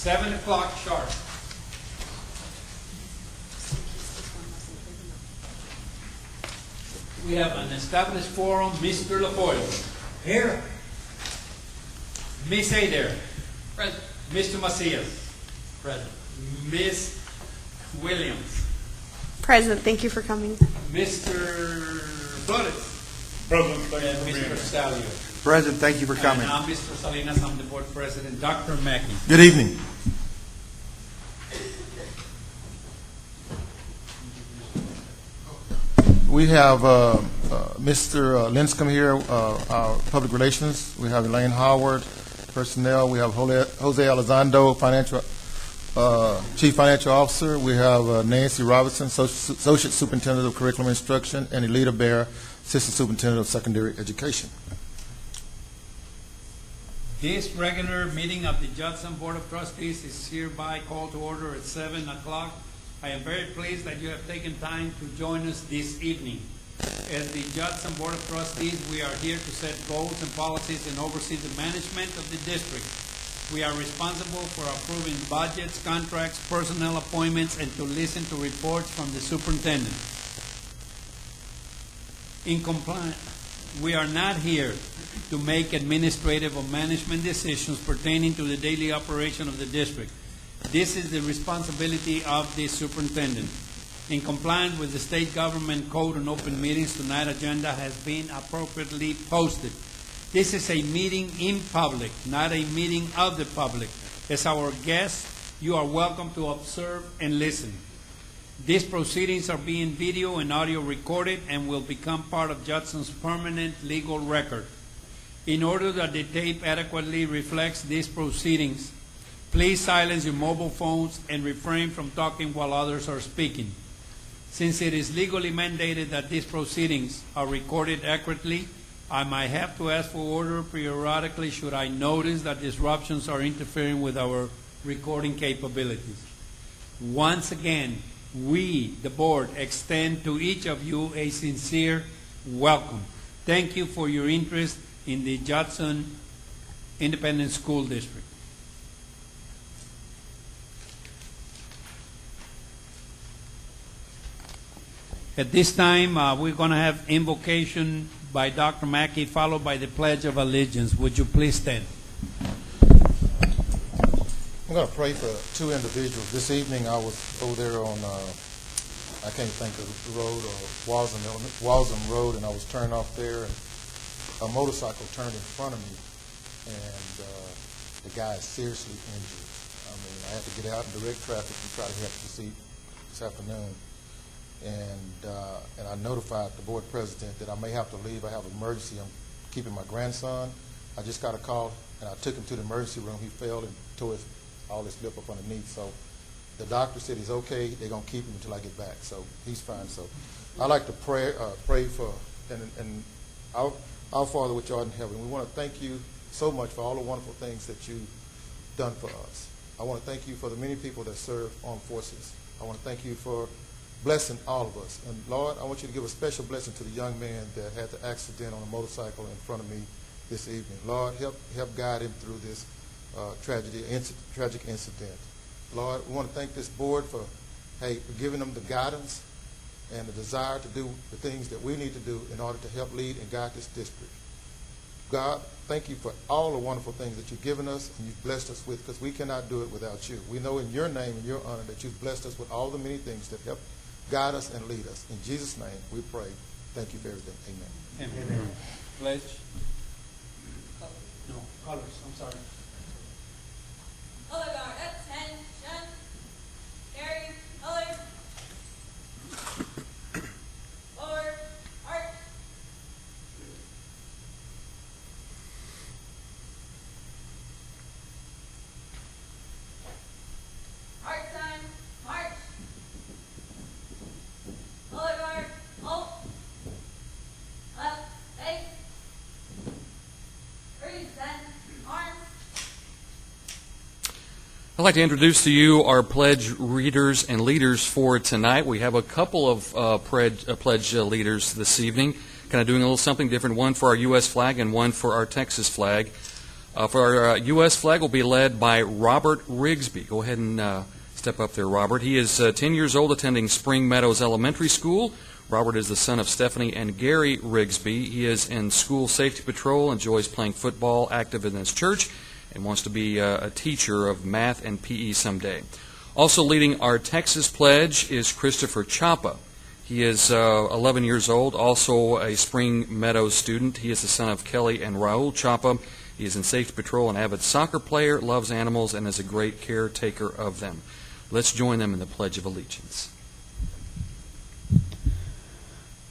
7 o'clock sharp. We have an established forum. Mr. Lapoyo. Here. Miss Adair. Present. Mr. Macias. Present. Miss Williams. Present. Thank you for coming. Mr. Flores. President, And Mr. Salio. President, thank you for coming. And I'm Mr. Salinas. I'm the board president. Dr. Mackey. Good evening. We have Mr. Linscomb here, our public relations. We have Elaine Howard, personnel. We have Jose Elizondo, financial chief financial officer. We have Nancy Robinson, associate superintendent of curriculum instruction, and Elita Bear, assistant superintendent of secondary education. This regular meeting of the Judson Board of Trustees is hereby called to order at 7 o'clock. I am very pleased that you have taken time to join us this evening. As the Judson Board of Trustees, we are here to set goals and policies and oversee the management of the district. We are responsible for approving budgets, contracts, personnel appointments, and to listen to reports from the superintendent. In compliance, we are not here to make administrative or management decisions pertaining to the daily operation of the district. This is the responsibility of the superintendent. In compliance with the state government code on open meetings, tonight's agenda has been appropriately posted. This is a meeting in public, not a meeting of the public. As our guests, you are welcome to observe and listen. These proceedings are being video and audio recorded and will become part of Judson's permanent legal record. In order that the tape adequately reflects these proceedings, please silence your mobile phones and refrain from talking while others are speaking. Since it is legally mandated that these proceedings are recorded accurately, I might have to ask for order periodically should I notice that disruptions are interfering with our recording capabilities. Once again, we, the board, extend to each of you a sincere welcome. Thank you for your interest in the Judson Independent School District. At this time, we're going to have invocation by Dr. Mackey, followed by the Pledge of Allegiance. Would you please stand? I'm going to pray for two individuals. This evening I was over there on, I can't think of the road, Walsham Road, and I was turned off there, and a motorcycle turned in front of me, and the guy is seriously injured. I mean, I had to get out and direct traffic and try to help this afternoon. And I notified the board president that I may have to leave. I have an emergency. I'm keeping my grandson. I just got a call, and I took him to the emergency room. He fell and tore all his lip up underneath. So the doctor said he's okay. They're going to keep him until I get back. So he's fine. So I'd like to pray for, and our Father which art in heaven, we want to thank you so much for all the wonderful things that you've done for us. I want to thank you for the many people that serve armed forces. I want to thank you for blessing all of us. And Lord, I want you to give a special blessing to the young man that had the accident on a motorcycle in front of me this evening. Lord, help guide him through this tragic incident. Lord, we want to thank this board for giving them the guidance and the desire to do the things that we need to do in order to help lead and guide this district. God, thank you for all the wonderful things that you've given us and you've blessed us with, because we cannot do it without you. We know in your name and your honor that you've blessed us with all the many things that help guide us and lead us. In Jesus' name we pray. Thank you for everything. Amen. Amen. Pledge. No, colors. I'm sorry. Color guard, attention. Carry, color. Forward, march. March time, march. Color guard, halt. Left, face. Freeze, then, arms. I'd like to introduce to you our pledge readers and leaders for tonight. We have a couple of pledge leaders this evening, kind of doing a little something different, one for our U.S. flag and one for our Texas flag. For our U.S. flag will be led by Robert Rigsby. Go ahead and step up there, Robert. He is 10 years old, attending Spring Meadows Elementary School. Robert is the son of Stephanie and Gary Rigsby. He is in school safety patrol, enjoys playing football, active in his church, and wants to be a teacher of math and PE someday. Also leading our Texas pledge is Christopher Chapa. He is 11 years old, also a Spring Meadows student. He is the son of Kelly and Raul Chapa. He is in safety patrol, an avid soccer player, loves animals, and is a great caretaker of them. Let's join them in the Pledge of Allegiance.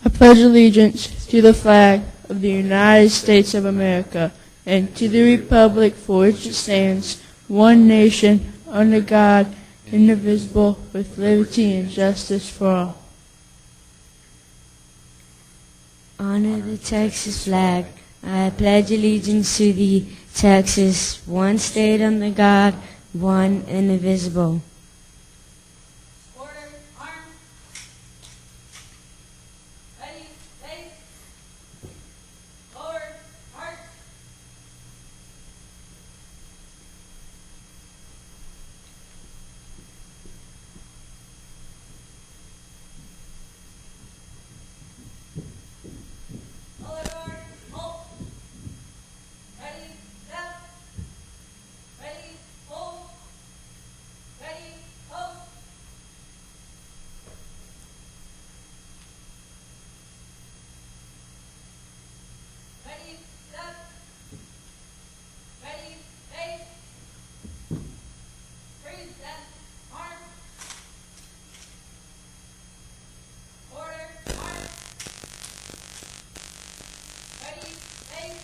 I pledge allegiance to the flag of the United States of America and to the republic for which it stands, one nation, under God, indivisible, with liberty and justice for all. Honor the Texas flag. I pledge allegiance to the Texas, one state under God, one indivisible. Order, arm. Ready, face. Forward, march. Color guard, halt. Ready, step. Ready, hold. Ready, post. Ready, step. Ready, face. Freeze, step, arm. Order, arm. Ready, face.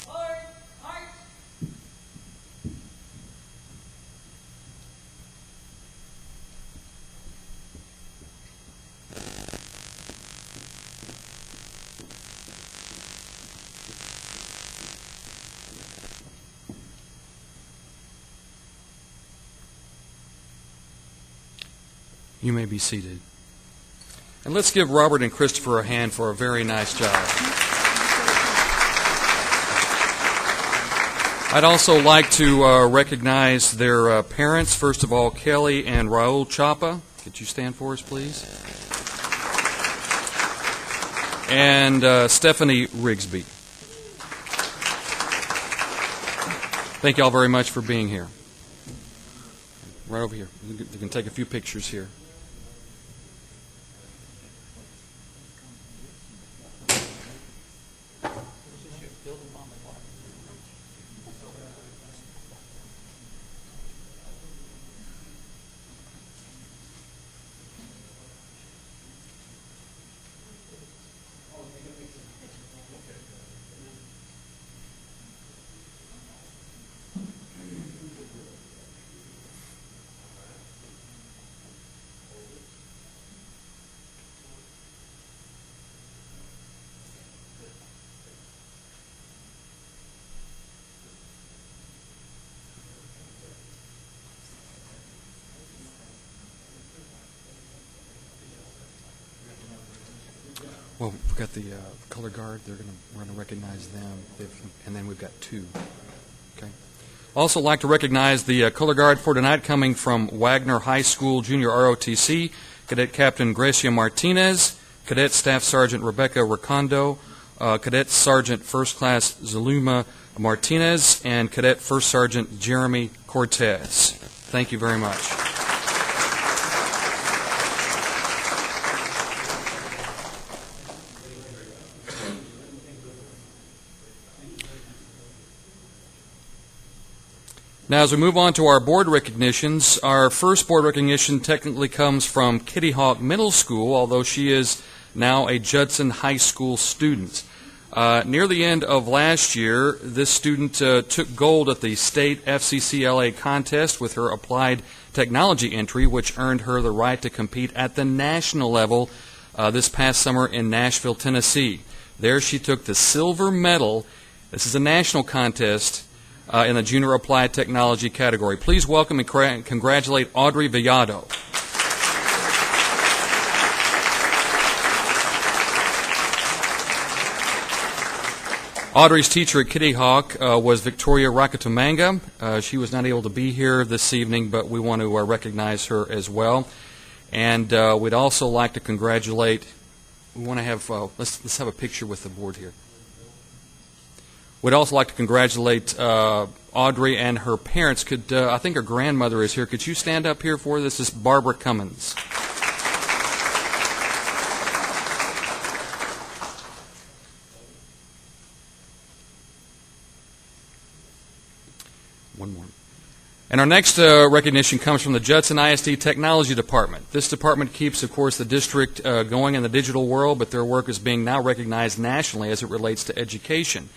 Forward, march. You may be seated. And let's give Robert and Christopher a hand for a very nice job. I'd also like to recognize their parents. First of all, Kelly and Raul Chapa. Could you stand for us, please? And Stephanie Rigsby. Thank you all very much for being here. Right over here. You can take a few pictures here. Well, we've got the color guard. We're going to recognize them, and then we've got two. Okay. Also, like to recognize the color guard for tonight, coming from Wagner High School Junior ROTC, Cadet Captain Gracia Martinez, Cadet Staff Sergeant Rebecca Recondo, Cadet Sergeant First Class Zuluma Martinez, and Cadet First Sergeant Jeremy Cortez. Thank you very much. Now, as we move on to our board recognitions, our first board recognition technically comes from Kitty Hawk Middle School, although she is now a Judson High School student. Near the end of last year, this student took gold at the state FCCLA contest with her applied technology entry, which earned her the right to compete at the national level this past summer in Nashville, Tennessee. There she took the silver medal. This is a national contest in the Junior Applied Technology category. Please welcome and congratulate Audrey Villado. Audrey's teacher at Kitty Hawk was Victoria Rakatumanga. She was not able to be here this evening, but we want to recognize her as well. And we'd also like to congratulate, we want to have, let's have a picture with the board here. We'd also like to congratulate Audrey and her parents. I think her grandmother is here. Could you stand up here for this? This is Barbara Cummins. One more. And our next recognition comes from the Judson ISD Technology Department. This department keeps, of course, the district going in the digital world, but their work is being now recognized nationally as it relates to education.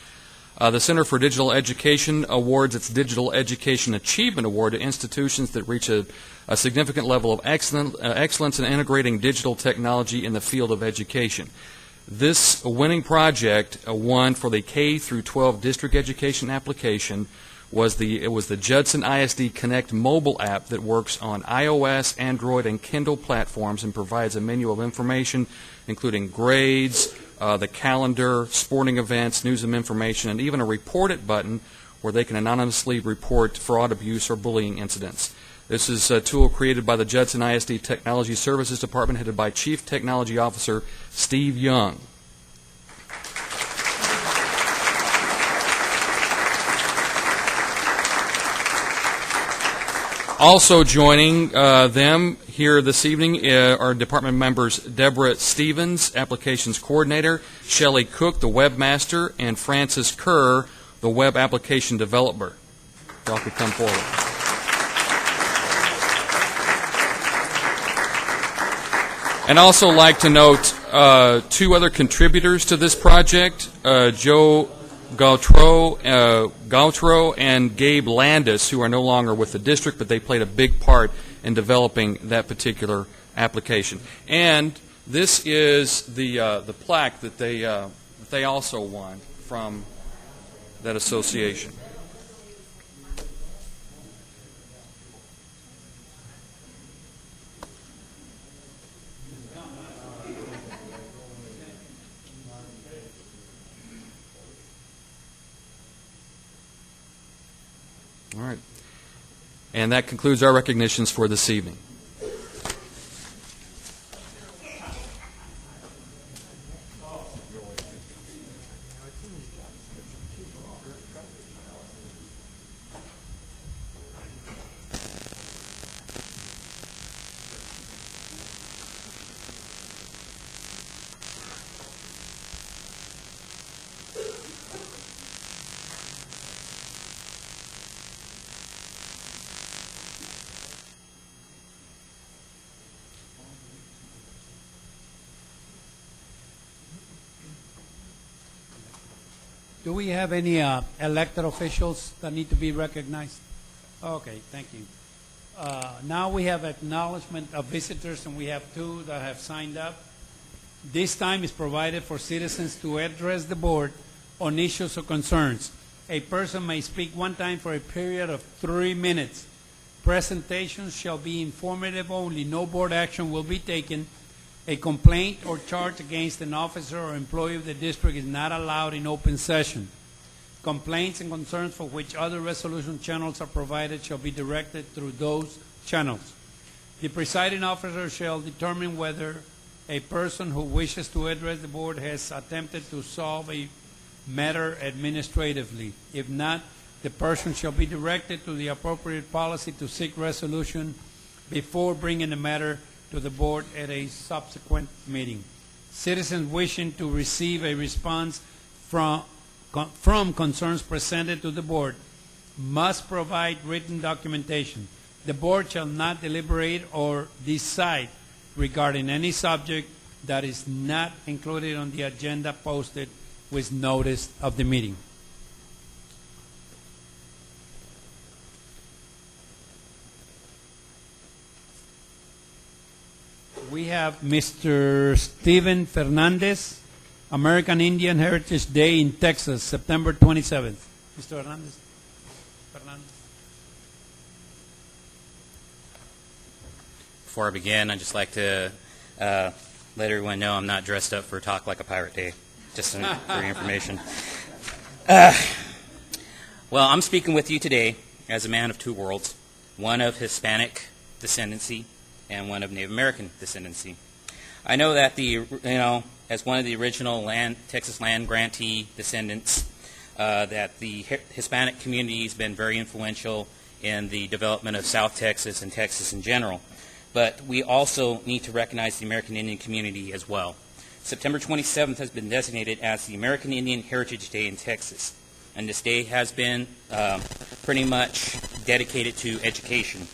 The Center for Digital Education awards its Digital Education Achievement Award to institutions that reach a significant level of excellence in integrating digital technology in the field of education. This winning project won for the K through 12 district education application was the Judson ISD Connect mobile app that works on iOS, Android, and Kindle platforms and provides a menu of information including grades, the calendar, sporting events, news and information, and even a report it button where they can anonymously report fraud, abuse, or bullying incidents. This is a tool created by the Judson ISD Technology Services Department headed by Chief Technology Officer Steve Young. Also joining them here this evening are department members Deborah Stevens, Applications Coordinator, Shelley Cook, the Webmaster, and Francis Kerr, the Web Application Developer. Y'all could come forward. And also like to note two other contributors to this project, Joe Gautreaux and Gabe Landis, who are no longer with the district, but they played a big part in developing that particular application. And this is the plaque that they also won from that association. All right. And that concludes our recognitions for this evening. Do we have any elected officials that need to be recognized? Okay, thank you. Now we have acknowledgement of visitors, and we have two that have signed up. This time is provided for citizens to address the board on issues or concerns. A person may speak one time for a period of 3 minutes. Presentations shall be informative only. No board action will be taken. A complaint or charge against an officer or employee of the district is not allowed in open session. Complaints and concerns for which other resolution channels are provided shall be directed through those channels. The presiding officer shall determine whether a person who wishes to address the board has attempted to solve a matter administratively. If not, the person shall be directed to the appropriate policy to seek resolution before bringing the matter to the board at a subsequent meeting. Citizens wishing to receive a response from concerns presented to the board must provide written documentation. The board shall not deliberate or decide regarding any subject that is not included on the agenda posted with notice of the meeting. We have Mr. Steven Fernandez, American Indian Heritage Day in Texas, September 27th. Mr. Fernandez. Before I begin, I'd just like to let everyone know I'm not dressed up for Talk Like a Pirate Day, just for your information. Well, I'm speaking with you today as a man of two worlds, one of Hispanic descendancy and one of Native American descendancy. I know that as one of the original Texas land grantee descendants, that the Hispanic community has been very influential in the development of South Texas and Texas in general. But we also need to recognize the American Indian community as well. September 27th has been designated as the American Indian Heritage Day in Texas, and this day has been pretty much dedicated to education.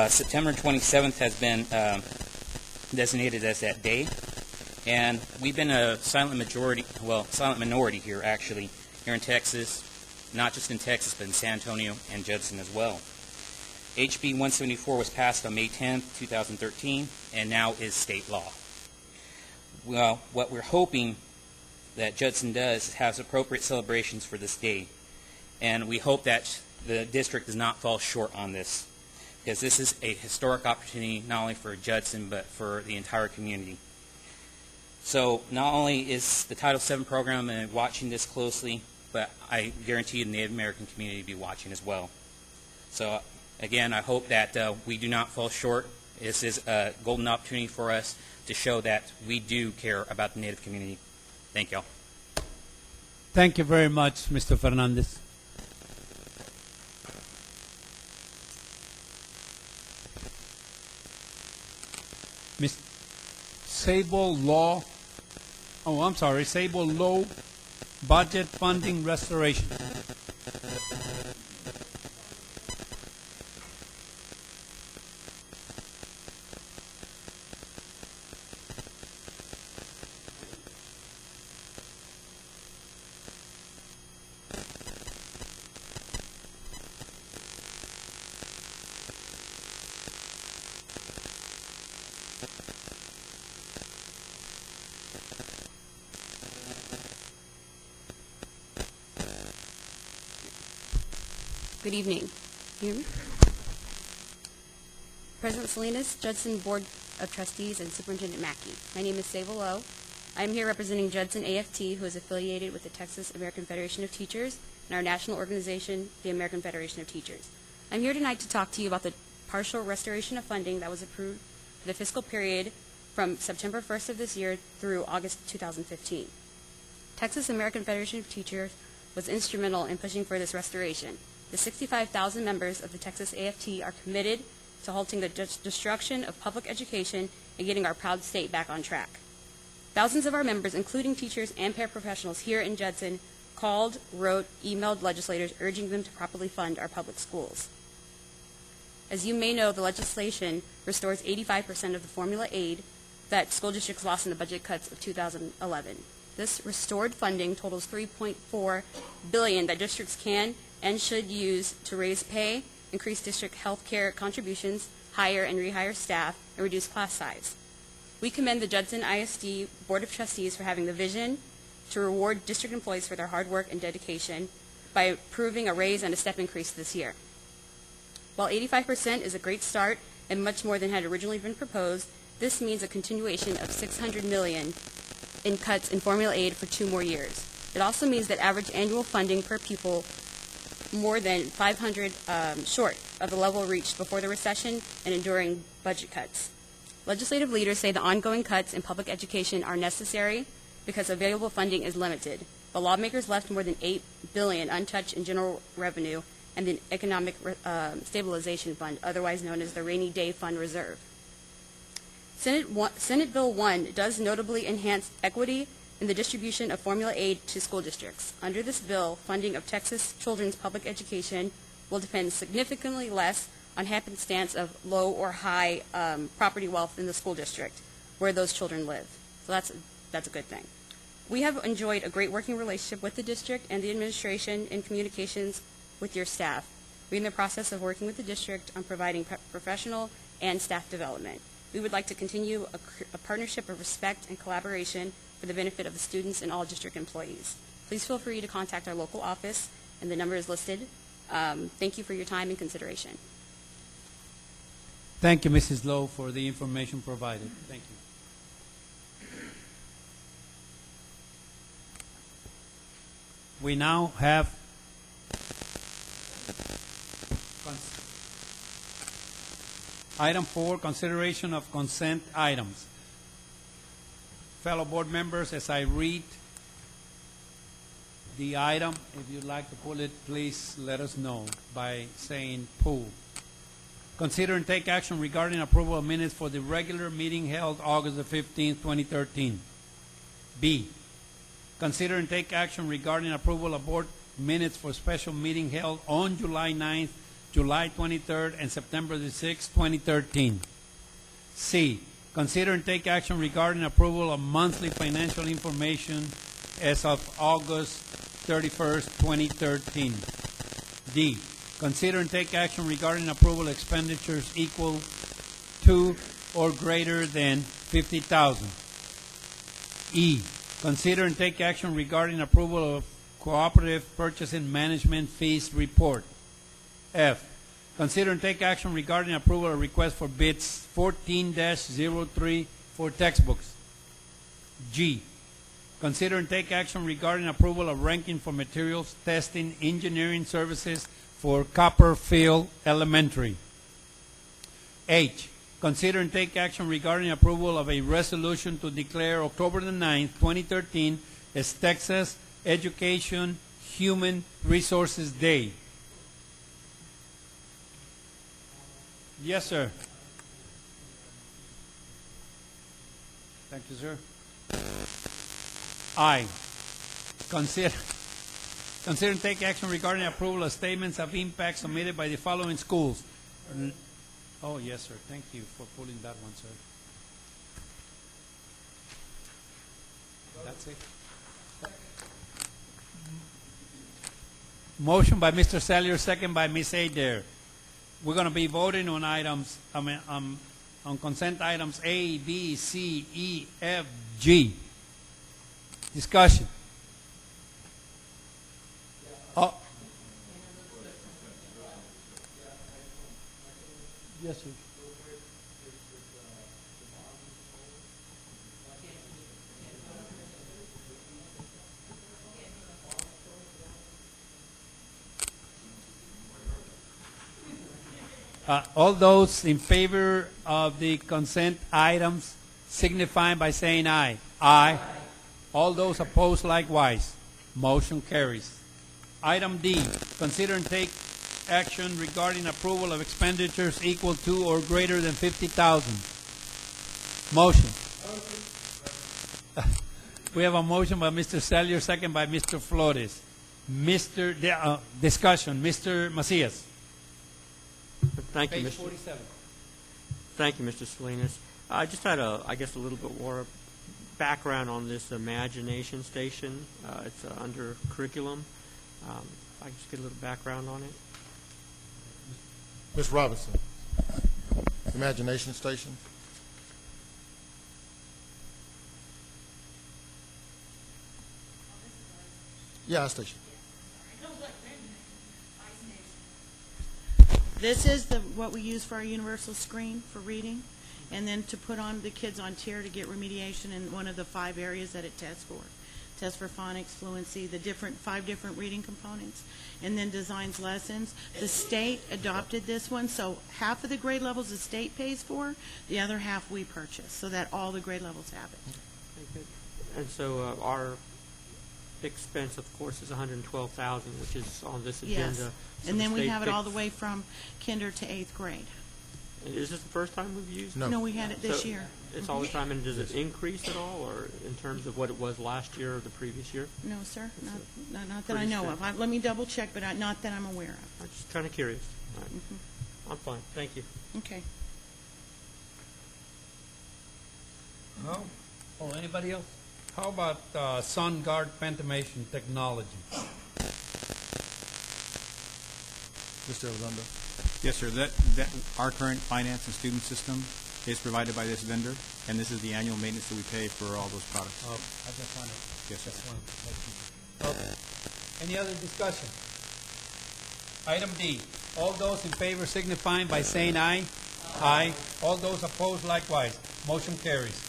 September 27th has been designated as that day, and we've been a silent minority here actually, here in Texas, not just in Texas, but in San Antonio and Judson as well. HB 174 was passed on May 10th, 2013, and now is state law. Well, what we're hoping that Judson does is has appropriate celebrations for this day, and we hope that the district does not fall short on this, because this is a historic opportunity not only for Judson but for the entire community. So not only is the Title VII program watching this closely, but I guarantee the Native American community will be watching as well. So again, I hope that we do not fall short. This is a golden opportunity for us to show that we do care about the Native community. Thank y'all. Thank you very much, Mr. Fernandez. Ms. Sable Law, Sable Law Budget Funding Restoration. Good evening. Hear me? President Salinas, Judson Board of Trustees, and Superintendent Mackey. My name is Sable Lowe. I am here representing Judson AFT, who is affiliated with the Texas American Federation of Teachers and our national organization, the American Federation of Teachers. I'm here tonight to talk to you about the partial restoration of funding that was approved for the fiscal period from September 1st of this year through August 2015. Texas American Federation of Teachers was instrumental in pushing for this restoration. The 65,000 members of the Texas AFT are committed to halting the destruction of public education and getting our proud state back on track. Thousands of our members, including teachers and paraprofessionals here in Judson, called, wrote, emailed legislators urging them to properly fund our public schools. As you may know, the legislation restores 85% of the formula aid that school districts lost in the budget cuts of 2011. This restored funding totals $3.4 billion that districts can and should use to raise pay, increase district health care contributions, hire and rehire staff, and reduce class size. We commend the Judson ISD Board of Trustees for having the vision to reward district employees for their hard work and dedication by approving a raise and a step increase this year. While 85% is a great start and much more than had originally been proposed, this means a continuation of $600 million in cuts in formula aid for 2 more years. It also means that average annual funding per pupil more than 500 short of the level reached before the recession and enduring budget cuts. Legislative leaders say the ongoing cuts in public education are necessary because available funding is limited. The lawmakers left more than $8 billion untouched in general revenue and the Economic Stabilization Fund, otherwise known as the Rainy Day Fund Reserve. Senate Bill 1 does notably enhance equity in the distribution of formula aid to school districts. Under this bill, funding of Texas children's public education will depend significantly less on happenstance of low or high property wealth in the school district where those children live. So that's a good thing. We have enjoyed a great working relationship with the district and the administration in communications with your staff. We're in the process of working with the district on providing professional and staff development. We would like to continue a partnership of respect and collaboration for the benefit of the students and all district employees. Please feel free to contact our local office, and the number is listed. Thank you for your time and consideration. Thank you, Mrs. Lowe, for the information provided. Thank you. We now have item 4, consideration of consent items. Fellow board members, as I read the item, if you'd like to pull it, please let us know by saying pull. Consider and take action regarding approval of minutes for the regular meeting held August the 15th, 2013. B, consider and take action regarding approval of board minutes for special meeting held on July 9th, July 23rd, and September the 6th, 2013. C, consider and take action regarding approval of monthly financial information as of August 31st, 2013. D, consider and take action regarding approval of expenditures equal to or greater than $50,000. E, consider and take action regarding approval of cooperative purchasing management fees report. F, consider and take action regarding approval of request for bids 14-03 for textbooks. G, consider and take action regarding approval of ranking for materials testing engineering services for Copperfield Elementary. H, consider and take action regarding approval of a resolution to declare October the 9th, 2013 as Texas Education Human Resources Day. Yes, sir. Thank you, sir. I, consider and take action regarding approval of statements of impact submitted by the following schools. Oh, yes, sir. Thank you for pulling that one, sir. That's it. Motion by Mr. Salyer, second by Ms. Adair. We're going to be voting on items, on consent items A, B, C, E, F, G. Discussion. Oh. Yes, sir. All those in favor of the consent items signify by saying aye. Aye. All those opposed likewise. Motion carries. Item D, consider and take action regarding approval of expenditures equal to or greater than $50,000. Motion. We have a motion by Mr. Salyer, second by Mr. Flores. Discussion. Mr. Macias. Thank you, Page Mr. 47. Thank you, Mr. Salinas. I just had a little bit more background on this Imagination Station. It's under curriculum. If I can just get a little background on it. Ms. Robinson, Imagination Station. Yeah, our station. This is what we use for our universal screen for reading, and then to put on the kids on tier to get remediation in one of the 5 areas that it tests for. Tests for phonics, fluency, the 5 different reading components, and then designs lessons. The state adopted this one, so half of the grade levels the state pays for, the other half we purchase, so that all the grade levels have it. And so our expense, of course, is $112,000, which is on this agenda. Yes, So and the then we state have it all the picks- way from kinder to 8th grade. And is this the first time we've used it? No. No, we had it this So year. It's all the time, and does it increase at all, or in terms of what it was last year or the previous year? No, sir, not that I pretty know strict. of. Let me double check, but not that I'm aware of. I'm just kind of curious. All right. I'm fine, thank you. Okay. No? Oh, anybody else? How about SunGuard Pentimation Technology? Mr. Elizondo. Yes, sir. Our current finance and student system is provided by this vendor, and this is the annual maintenance that we pay for all those products. Oh, I just wanted. Yes, sir. Okay. Any other discussion? Item D. All those in favor signifying by saying aye. Aye. All those opposed likewise. Motion carries.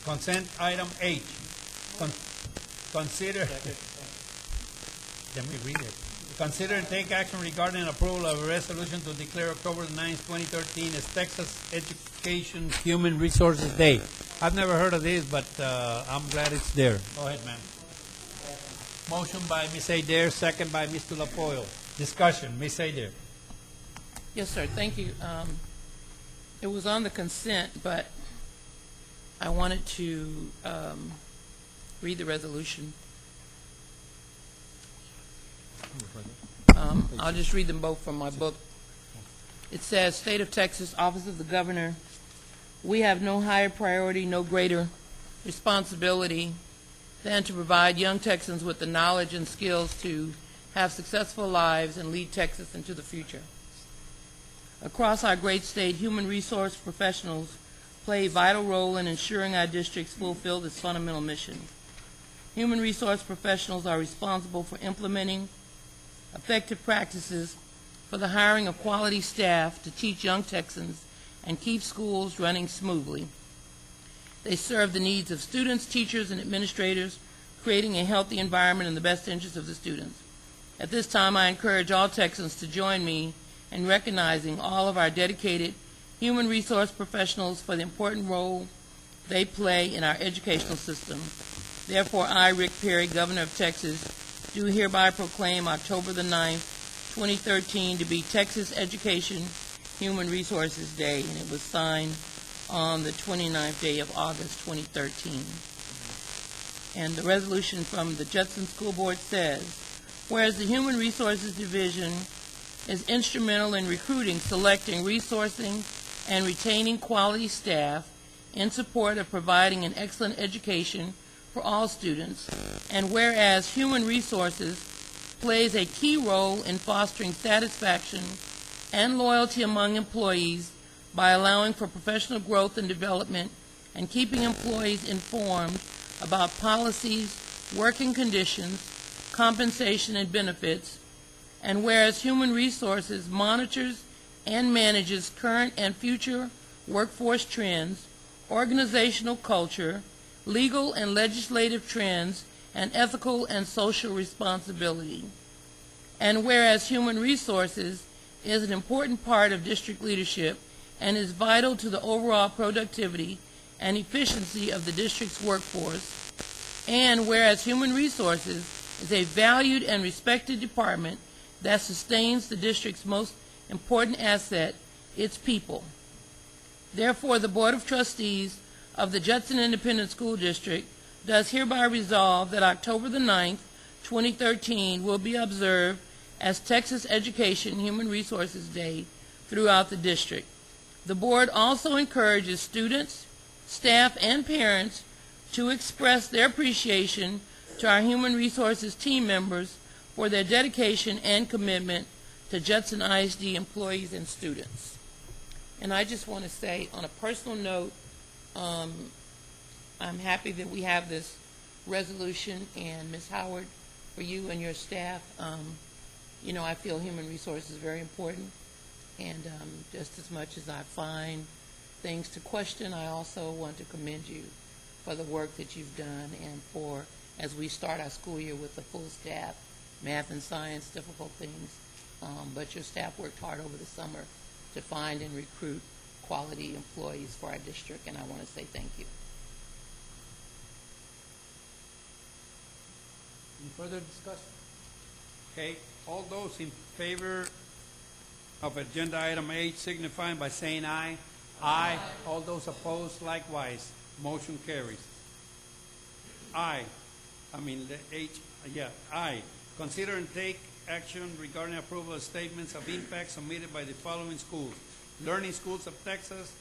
Consent item H. Consider Let me read it. Consider and take action regarding approval of a resolution to declare October the 9th, 2013 as Texas Education Human Resources Day. I've never heard of this, but I'm glad it's there. Go ahead, ma'am. Motion by Ms. Adair, second by Mr. Lapoyo. Discussion, Ms. Adair. Yes, sir. Thank you. It was on the consent, but I wanted to read the resolution. I'll just read them both from my book. It says, State of Texas, Office of the Governor, we have no higher priority, no greater responsibility than to provide young Texans with the knowledge and skills to have successful lives and lead Texas into the future. Across our great state, human resource professionals play a vital role in ensuring our districts fulfill this fundamental mission. Human resource professionals are responsible for implementing effective practices for the hiring of quality staff to teach young Texans and keep schools running smoothly. They serve the needs of students, teachers, and administrators, creating a healthy environment in the best interest of the students. At this time, I encourage all Texans to join me in recognizing all of our dedicated human resource professionals for the important role they play in our educational system. Therefore, I, Rick Perry, Governor of Texas, do hereby proclaim October the 9th, 2013 to be Texas Education Human Resources Day, and it was signed on the 29th day of August 2013. And the resolution from the Judson School Board says, whereas the Human Resources Division is instrumental in recruiting, selecting, resourcing, and retaining quality staff in support of providing an excellent education for all students, and whereas human resources plays a key role in fostering satisfaction and loyalty among employees by allowing for professional growth and development and keeping employees informed about policies, working conditions, compensation, and benefits, and whereas human resources monitors and manages current and future workforce trends, organizational culture, legal and legislative trends, and ethical and social responsibility. And whereas human resources is an important part of district leadership and is vital to the overall productivity and efficiency of the district's workforce, and whereas human resources is a valued and respected department that sustains the district's most important asset, its people. Therefore, the Board of Trustees of the Judson Independent School District does hereby resolve that October the 9th, 2013 will be observed as Texas Education Human Resources Day throughout the district. The board also encourages students, staff, and parents to express their appreciation to our human resources team members for their dedication and commitment to Judson ISD employees and students. And I just want to say, on a personal note, I'm happy that we have this resolution, and Ms. Howard, for you and your staff, you know, I feel human resources is very important, and just as much as I find things to question, I also want to commend you for the work that you've done and for, as we start our school year with a full staff, math and science, difficult things, but your staff worked hard over the summer to find and recruit quality employees for our district, and I want to say thank you. Any further discussion? Okay, all those in favor of agenda item H signifying by saying aye. Aye. All those opposed likewise. Motion carries. Aye. Consider and take action regarding approval of statements of impact submitted by the following schools: Learning Schools of Texas,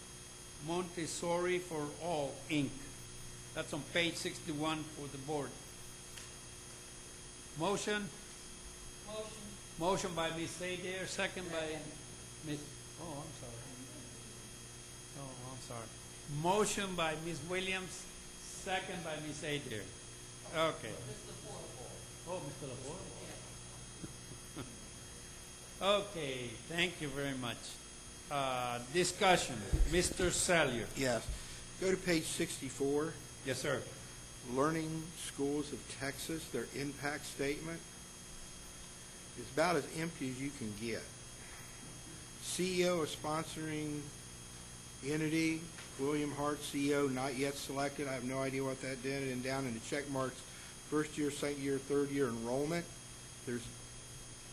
Montessori for All, Inc. That's on page 61 for the board. Motion? Motion by Ms. Adair, second by Ms. Oh, I'm sorry. Motion by Ms. Williams, second by Ms. Adair. Okay. Oh, Mr. LaFleur? Okay, thank you very much. Discussion. Mr. Salyer. Yes. Go to page 64. Yes, sir. Learning Schools of Texas, their impact statement. is about as empty as you can get. CEO of sponsoring entity, William Hart, CEO, not yet selected. I have no idea what that did. And down in the check marks, first year, second year, third year enrollment, there's,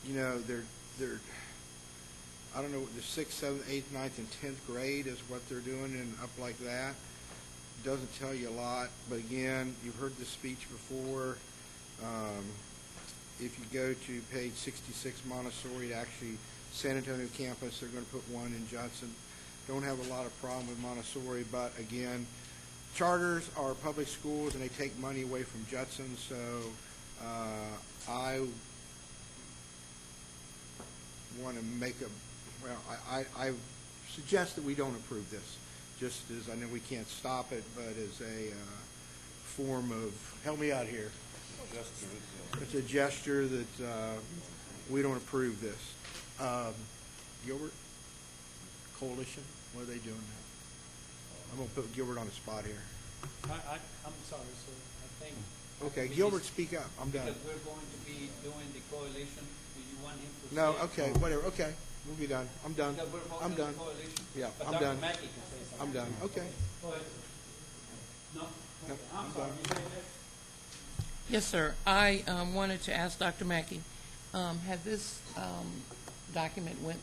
they're I don't know, the 6th, 7th, 8th, 9th, and 10th grade is what they're doing, and up like that. Doesn't tell you a lot, but again, you've heard this speech before. If you go to page 66, Montessori, actually San Antonio campus, they're going to put one in Judson. Don't have a lot of problem with Montessori, but again, charters are public schools and they take money away from Judson, so I want to make I suggest that we don't approve this, just as I know we can't stop it, but as a form of, help me out here. It's a gesture that we don't approve this. Gilbert? Coalition? What are they doing now? I'm going to put Gilbert on the spot here. I'm sorry, sir. I think. Okay, Gilbert, speak up. I'm done. Because we're going to be doing the coalition. Do you want him to No, say it? okay, whatever. Okay, we'll be done. I'm done. Because we're voting I'm on done. the coalition. Yeah, But I'm Dr. done. Mackey can say something. I'm done. Okay. Go ahead. No? No, I'm I'm sorry. done. You say that? Yes, sir. I wanted to ask Dr. Mackey, has this document went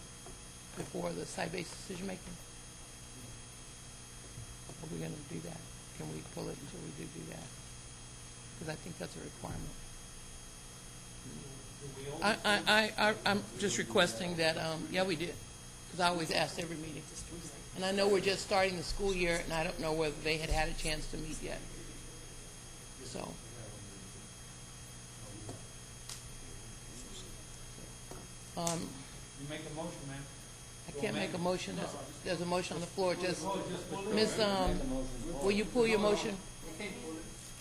before the site-based decision-making? Are we going to do that? Can we pull it until we do that? Because I think that's a requirement. I'm just requesting that, yeah, we did, because I always ask every meeting. And I know we're just starting the school year, and I don't know whether they had a chance to meet yet. So. You make a motion, ma'am. I can't make a motion. There's a motion on the floor. Just, Ms., will you pull your motion?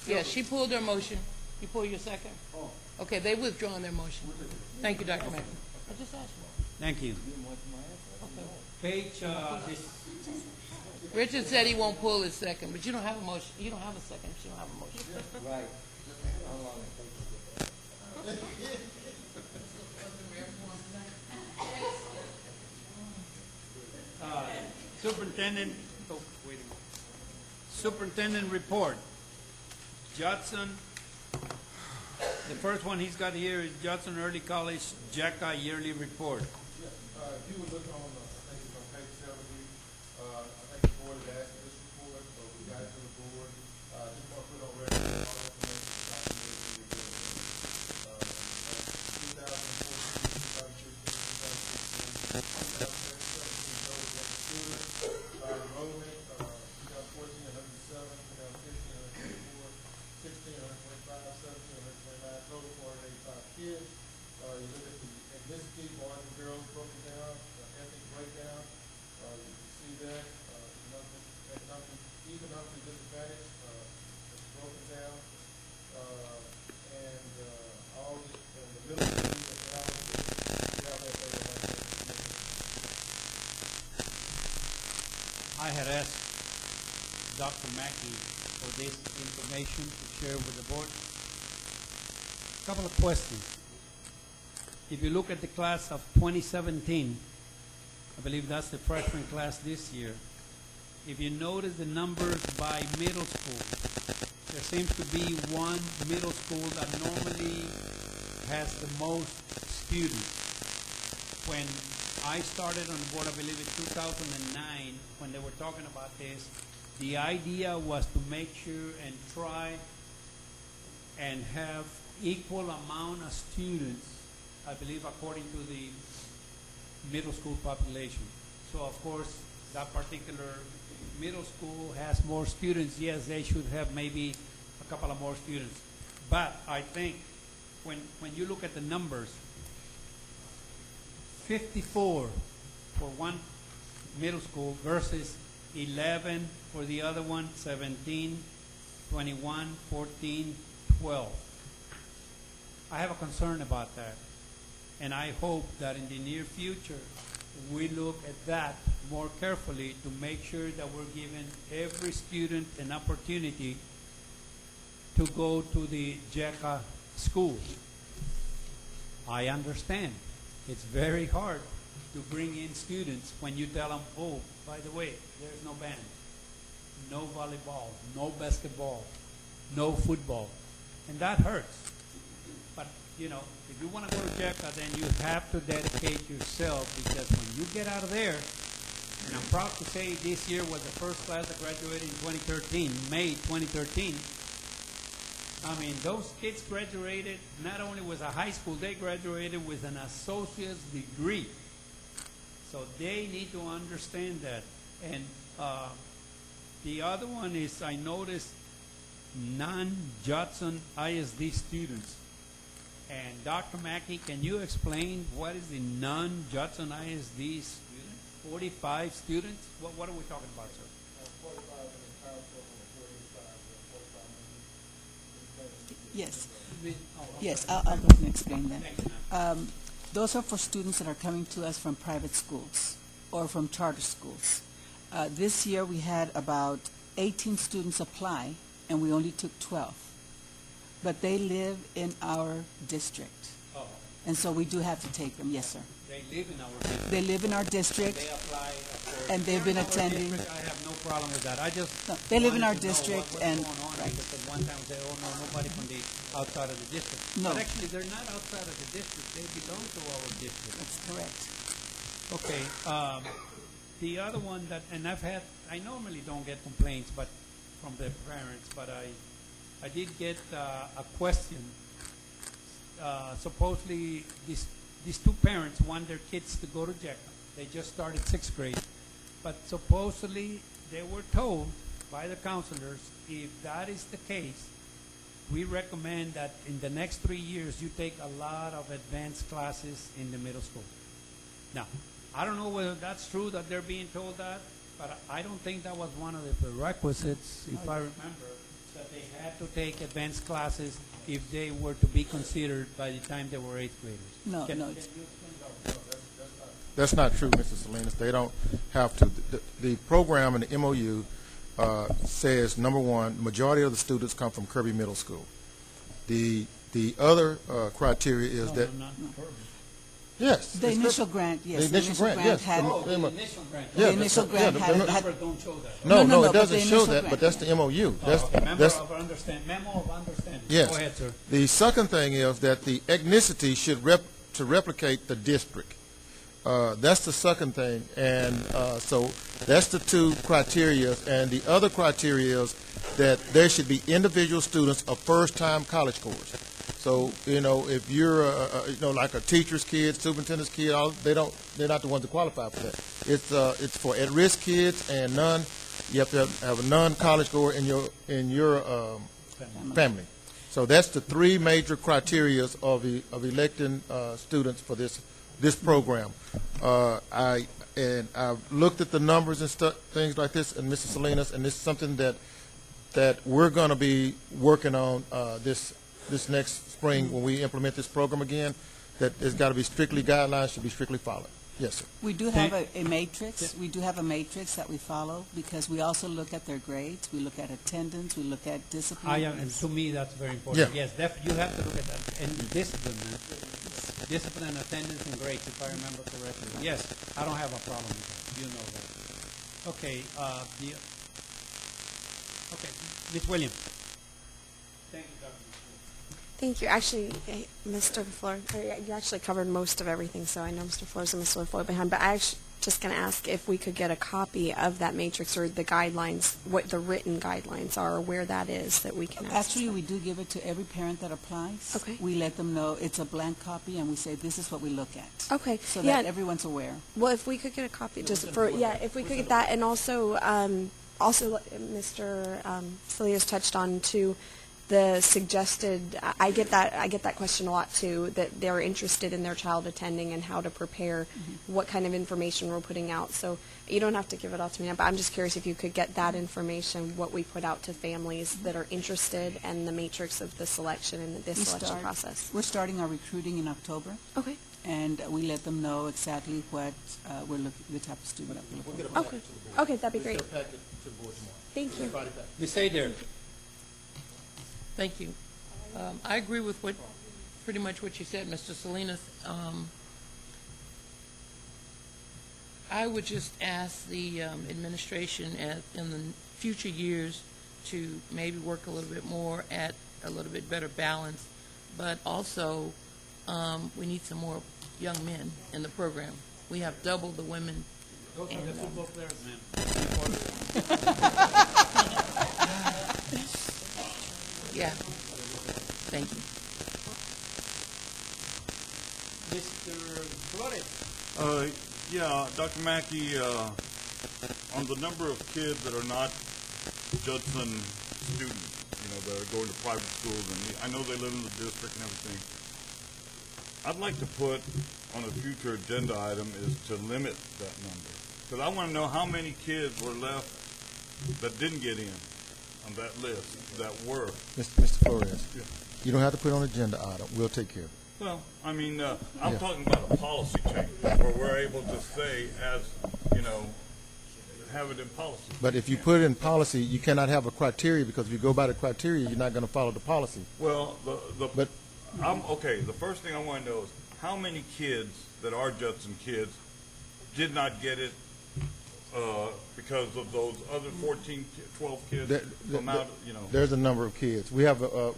Yeah, she pulled her motion. You pull your second? Okay, they withdrawn their motion. Thank you, Dr. Mackey. I just asked you. Thank you. Page, Richard said he won't pull his second, but you don't have a motion. You don't have a second if you don't have a motion. Right. Superintendent, Superintendent report. Judson, the first one he's got here is Judson Early College JECA yearly report. If you would look on, I think it's on page 70, I think the board had asked for this report, so we got it to the board. Just want to put on record all the information documented in the 2014, 2016, 2017 enrollment, 2014, 107, 2015, 124, 16, 125, 17, 129, total 485 kids. You look at the ethnicity, boys and girls broken down, ethnic breakdown. You can see that, economically disadvantaged, it's broken down. And all the middle schools and colleges, we have that data right there. I had asked Dr. Mackey for this information to share with the board. Couple of questions. If you look at the class of 2017, I believe that's the freshman class this year. If you notice the numbers by middle school, there seems to be one middle school that normally has the most students. When I started on the board, I believe in 2009, when they were talking about this, the idea was to make sure and try and have equal amount of students, I believe, according to the middle school population. So, of course, that particular middle school has more students. Yes, they should have maybe a couple of more students. But I think when you look at the numbers, 54 for one middle school versus 11 for the other one, 17, 21, 14, 12. I have a concern about that. And I hope that in the near future, we look at that more carefully to make sure that we're giving every student an opportunity to go to the JECA school. I understand. It's very hard to bring in students when you tell them, oh, by the way, there's no band, no volleyball, no basketball, no football. And that hurts. But, you know, if you want to go to JECA, then you have to dedicate yourself, because when you get out of there, and I'm proud to say this year was the first class that graduated in 2013, May 2013. I mean, those kids graduated, not only with a high school, they graduated with an associate's degree. So they need to understand that. And the other one is, I noticed non-Judson ISD students. And Dr. Mackey, can you explain what is the non-Judson ISD student? 45 students? What are we talking about, sir? 45 in the council, 45 Yes. Oh, okay. Yes, I'll go ahead and explain that. Those are for students that are coming to us from private schools or from charter schools. This year we had about 18 students apply, and we only took 12. But they live in our district, Oh, and so we do have to take them. Yes, sir. they live in our district. They live in our district, They apply for. and they've been They're in our attending. district. I have no problem with that. I just. No, they live in our wanted to know district, what's and- going on, right. because at one time they, oh no, nobody from the outside of the district. No. But actually, they're not outside of the district. They belong to our district. That's correct. Okay. The other one that, and I normally don't get complaints, but from the parents, but I did get a question. Supposedly, these two parents want their kids to go to JECA. They just started 6th grade, but supposedly they were told by the counselors, if that is the case, we recommend that in the next 3 years you take a lot of advanced classes in the middle school. Now, I don't know whether that's true that they're being told that, but I don't think that was one of the prerequisites, if I remember, that they had to take advanced classes if they were to be considered by the time they were 8th graders. No, Can no. you explain that? That's not true, Mr. Salinas. They don't have to. The program in the MOU says, number one, the majority of the students come from Kirby Middle School. The other criteria is that, No, not Kirby. yes. The it's initial Kirby. grant, yes. The initial grant, yes. had- Oh, the initial grant. The initial grant the had- Numbers don't show that. No, No, it but doesn't the show initial that, grant. but that's the MOU. Memo of understanding. Yes. Go ahead, sir. The second thing is that the ethnicity should replicate the district. That's the second thing, and so that's the two criteria. And the other criteria is that there should be individual students of first-time college course. So if you're like a teacher's kid, superintendent's kid, they're not the ones that qualify for that. It's for at-risk kids and none. You have to have a non-college goer in your family. So that's the three major criteria of electing students for this program. I've looked at the numbers and things like this, and Mr. Salinas, and this is something that we're going to be working on this next spring when we implement this program again. That there's got to be strictly guidelines, should be strictly followed. Yes, sir. We do have a matrix. We do have a matrix that we follow, because we also look at their grades, we look at attendance, we look at discipline. And to me, that's very important. Yeah. Yes, you have to look at that. And discipline, man. Discipline and attendance and grades, if I remember correctly. Yes, I don't have a problem with that. You know that. Okay, okay, Ms. Williams. Thank you, Dr. Thank you. Actually, Mr. Flores, you actually covered most of everything, so I know Mr. Flores and Mr. LaFleur behind, but I actually just going to ask if we could get a copy of that matrix or the guidelines, what the written guidelines are, or where that is, that we can ask. Actually, we do give it to every parent that applies. Okay. We let them know it's a blank copy, and we say, this is what we look at. Okay. So Yeah. that everyone's aware. Well, if we could get a copy, just for, if we could get that, and also Mr. Salinas touched on too, the suggested, I get that question a lot too, that they're interested in their child attending and how to prepare, what kind of information we're putting out. So you don't have to give it all to me, but I'm just curious if you could get that information, what we put out to families that are interested, and the matrix of the selection and the selection process. We're starting our recruiting in October. Okay. And we let them know exactly what the type of student we're looking for. Okay. Okay, that'd be great. Thank you. Ms. Adair. Thank you. I agree with what pretty much what you said, Mr. Salinas. I would just ask the administration in the future years to maybe work a little bit more at a little bit better balance, but also we need some more young men in the program. We have doubled the women. Those are the football players, ma'am. Yeah. Thank you. Mr. Flores. Yeah, Dr. Mackey, on the number of kids that are not Judson students, that are going to private schools, and I know they live in the district and everything, I'd like to put on a future agenda item is to limit that number. Because I want to know how many kids were left that didn't get in on that list that were. Mr. Flores, you don't have to put it on agenda item. We'll take care of it. Well, I mean, I'm talking about a policy change where we're able to say, as, have it in policy. But if you put it in policy, you cannot have a criteria, because if you go by the criteria, you're not going to follow the policy. Well, okay, the first thing I want to know is how many kids that are Judson kids did not get it because of those other 14, 12 kids from out, There's a number of kids. We have a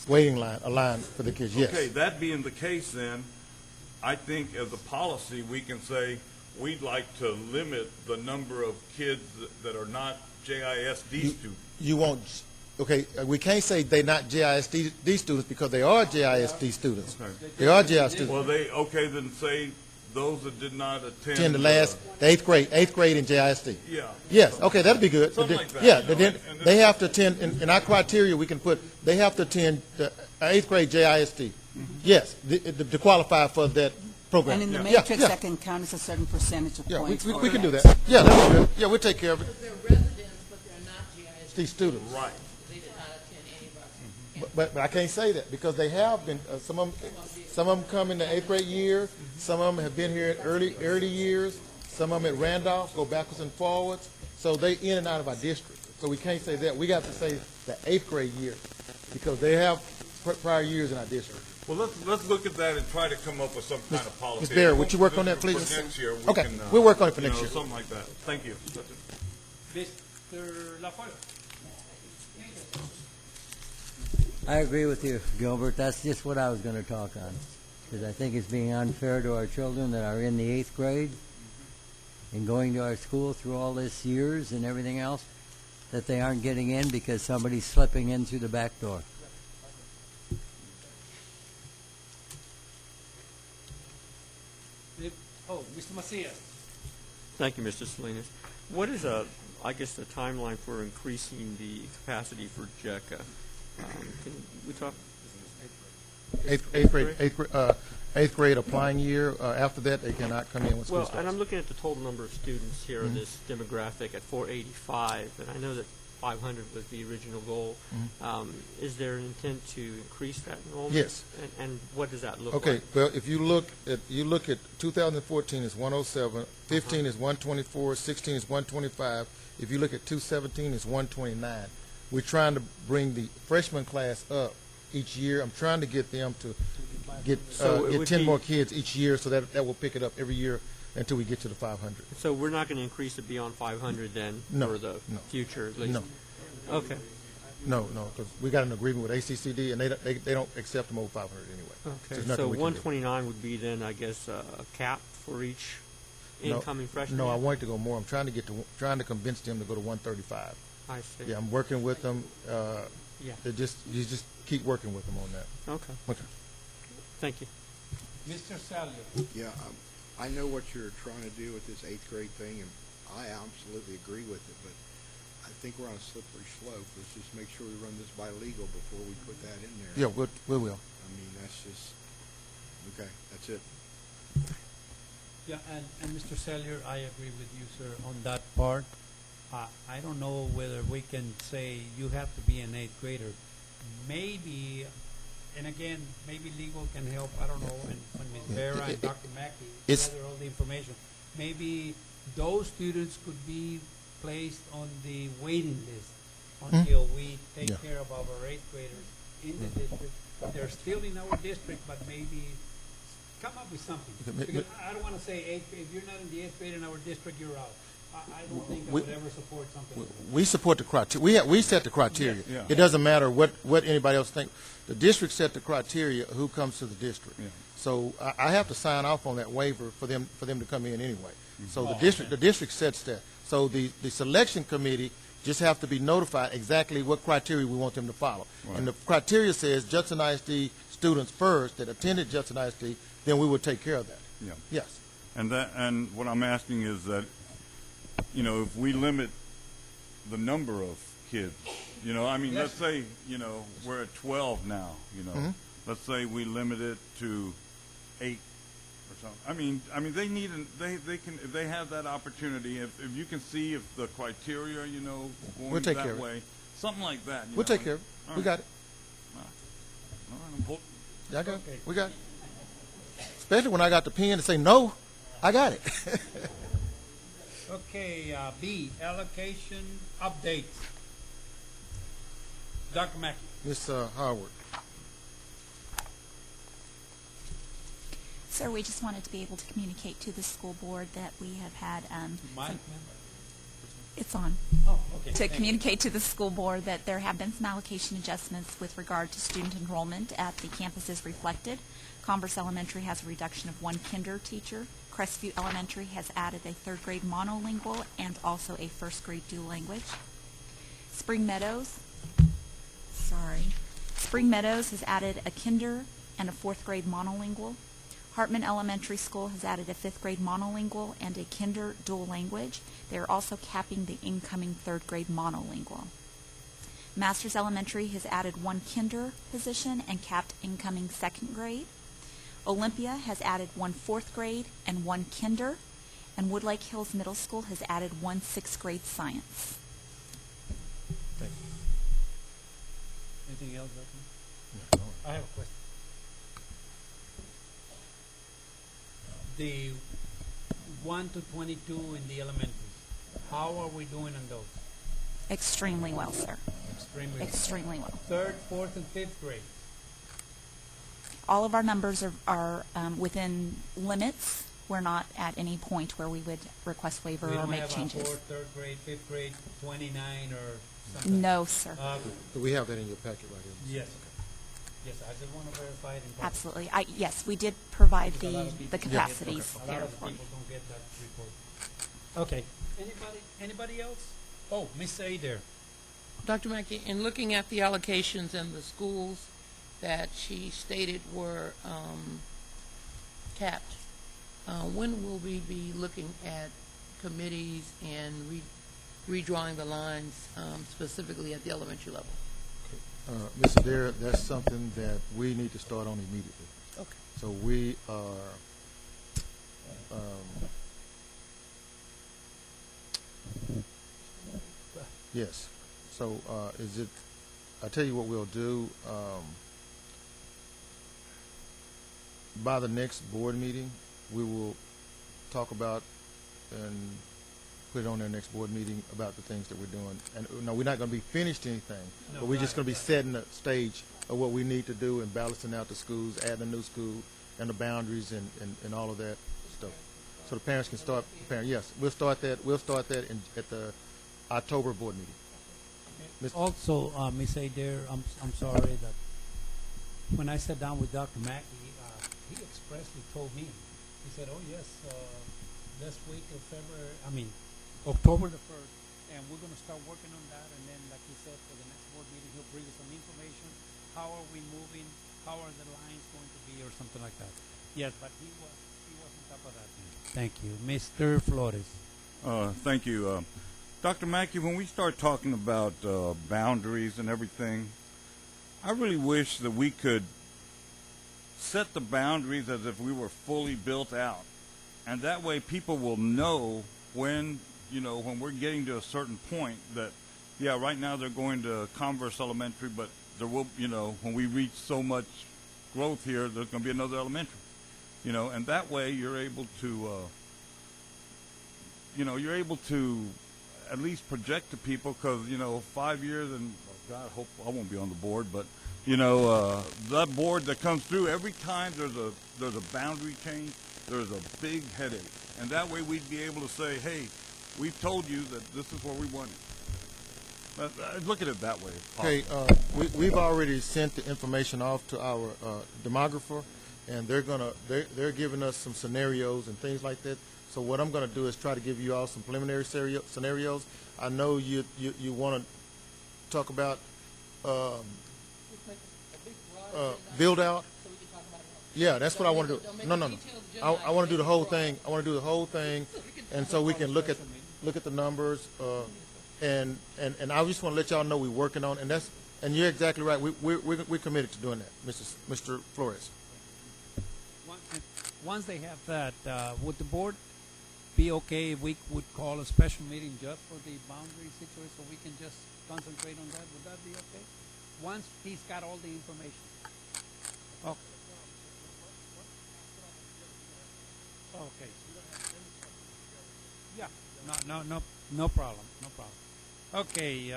waiting line, a line for the kids, yes. Okay, that being the case then, I think as a policy, we can say we'd like to limit the number of kids that are not JISD students. You won't, okay, we can't say they're not JISD students, because they are JISD students. Okay. They are JISD students. Well, then say those that did not Attend the eighth grade in JISD. Yeah. Yes, okay, that'd be good. Something like that. Yeah, they have to attend, in our criteria, we can put, they have to attend the eighth grade JISD. Yes, to qualify for that program. And in the matrix, that can count as a certain percentage of points. We can do that. Yeah, that'd be good. Yeah, we'll take care of it. They're residents, but they're not GISD. These students. Right. They did not attend any of our But I can't say that, because they have been, some of them come in the eighth grade year, some of them have been here early years, some of them at Randolph go backwards and forwards, so they in and out of our district. So we can't say that. We got to say the eighth grade year, because they have prior years in our district. Well, let's look at that and try to come up with some kind of policy. Ms. Barry, would you work on that, please? For next year, Okay, we'll work on it for next year. Something like that. Thank you. Mr. LaFolla. I agree with you, Gilbert. That's just what I was going to talk on, because I think it's being unfair to our children that are in the eighth grade and going to our school through all this years and everything else, that they aren't getting in because somebody's slipping in through the back door. Mr. Macias. Thank you, Mr. Salinas. What is, the timeline for increasing the capacity for JECA? Can we talk? Eighth grade applying year. After that, they cannot come in when school starts. And I'm looking at the total number of students here in this demographic at 485, and I know that 500 was the original goal. Is there an intent to increase that enrollment? Yes. And what does that look like? Okay. Well, if you look at 2014 is 107, 15 is 124, 16 is 125. If you look at 2017, it's 129. We're trying to bring the freshman class up each year. I'm trying to get them to get 10 more kids each year, so that will pick it up every year until we get to the 500. So we're not going to increase it beyond 500 then for the future at least? No. Okay. No, because we got an agreement with ACCD, and they don't accept them over 500 anyway. Okay. So 129 would be then, I guess, a cap for each incoming freshman? No, I want it to go more. I'm trying to convince them to go to 135. I see. Yeah, I'm working with them. Yeah. You just keep working with them on that. Okay. Okay. Thank you. Mr. Salio. Yeah, I know what you're trying to do with this eighth grade thing, and I absolutely agree with it, but I think we're on a slippery slope. Let's just make sure we run this by legal before we put that in there. Yeah, we will. I mean, that's just, okay, that's it. Yeah, and Mr. Sellier, I agree with you, sir, on that part. I don't know whether we can say you have to be an eighth grader. Maybe, and again, maybe legal can help, I don't know, and when Ms. Vera and Dr. Mackey gather all the information. Maybe those students could be placed on the waiting list. until we take Yeah. care of our eighth graders in the district. They're still in our district, but maybe come up with something. Okay, ma- Because I don't want to say eighth, if you're not in the eighth grade in our district, you're out. I don't think I We- would ever support something like that. We support the criteria. We set the criteria. Yeah. It doesn't matter what anybody else think. The district set the criteria who comes to the district. Yeah. So I have to sign off on that waiver for them to come in anyway. So Oh, the district sets that. So the selection committee just have to be notified exactly what criteria we want them to follow. Right. And the criteria says Judson ISD students first that attended Judson ISD, then we would take care of that. Yeah. Yes. And what I'm asking is that, you know, if we limit the number of kids, you know, I mean, Yes. let's say, you know, we're at 12 now, you know. Mhm. Let's say we limit it to 8 or something. I mean, they need, they can, if they have that opportunity, if you can see if the criteria, you know, going We'll take that care of it. way, something like that. you We'll know. take care of it. All We right. got it. All right, I'm holding. Yeah, I got Okay. it. We got it. Especially when I got the pen to say no, I got it. Okay, B, allocation updates. Dr. Mackey. Ms. Howard. Sir, we just wanted to be able to communicate to the school board that we have had, Mike? it's on. Oh, okay. To Thank you. communicate to the school board that there have been some allocation adjustments with regard to student enrollment at the campuses reflected. Converse Elementary has a reduction of 1 kinder teacher. Crestview Elementary has added a 3rd grade monolingual and also a 1st grade dual language. Spring Meadows has added a kinder and a 4th grade monolingual. Hartman Elementary School has added a 5th grade monolingual and a kinder dual language. They are also capping the incoming 3rd grade monolingual. Masters Elementary has added 1 kinder position and capped incoming 2nd grade. Olympia has added 1 4th grade and 1 kinder. And Woodlake Hills Middle School has added 1 6th grade science. Thank you. Anything else, Dr.? I have a question. The 1 to 22 in the elementaries, how are we doing on those? Extremely well, sir. Extremely. Extremely well. 3rd, 4th, and 5th grade. All of our numbers are within limits. We're not at any point where we would request waiver We or don't make have changes. a 4th, 3rd grade, 5th grade, 29 or something? No, sir. Do we have that in your packet right here? Yes. Yes, I just want to verify it in public. Absolutely. Yes, we did provide Because a lot of the people don't get- capacities A lot there of for you. people don't get that report. Okay. Anybody else? Oh, Miss Adair. Dr. Mackey, in looking at the allocations and the schools that she stated were capped, when will we be looking at committees and redrawing the lines specifically at the elementary level? Ms. Adair, that's something that we need to start on immediately. Okay. So we are, yes. So I tell you what we'll do, by the next board meeting, we will talk about and put it on their next board meeting about the things that we're doing. And no, we're not going to be finished anything, No, but we're just right, going to be setting the stage of what we need to do and balancing out the schools, adding a new school, and the boundaries and all of that stuff. So the parents can start preparing. Yes, we'll start that. We'll start that at the October board meeting. Mr. Also, Miss Adair, I'm sorry that when I sat down with Dr. Mackey, he expressly told me, he said, oh yes, this week of October the 1st, and we're going to start working on that, and then, like he said, for the next board meeting, he'll bring us some information. How are we moving? How are the lines going to be, or something like that? Yes, but he was on top of that. Thank you. Mr. Flores. Thank you. Dr. Mackey, when we start talking about boundaries and everything, I really wish that we could set the boundaries as if we were fully built out. And that way people will know when we're getting to a certain point that, yeah, right now they're going to Converse Elementary, but there will, when we reach so much growth here, there's going to be another elementary. And that way you're able to, at least project to people, because, 5 years, and God, I hope I won't be on the board, but, that board that comes through, every time there's a boundary change, there's a big headache. And that way we'd be able to say, hey, we've told you that this is where we want it. Look at it that way. if Okay, possible. we've already sent the information off to our demographer, and they're giving us some scenarios and things like that. So what I'm going to do is try to give you all some preliminary scenarios. I know you want to talk about build out. Yeah, that's what I want to do. No. I want to do the whole thing. I want to do the whole thing, and so we can look at the numbers. And I just want to let y'all know we're working on, and you're exactly right. We're committed to doing that, Mr. Flores. Once they have that, would the board be okay if we would call a special meeting just for the boundary situation, so we can just concentrate on that? Would that be okay? Once he's got all the information. Okay. Okay. Yeah. No problem. No problem. Okay.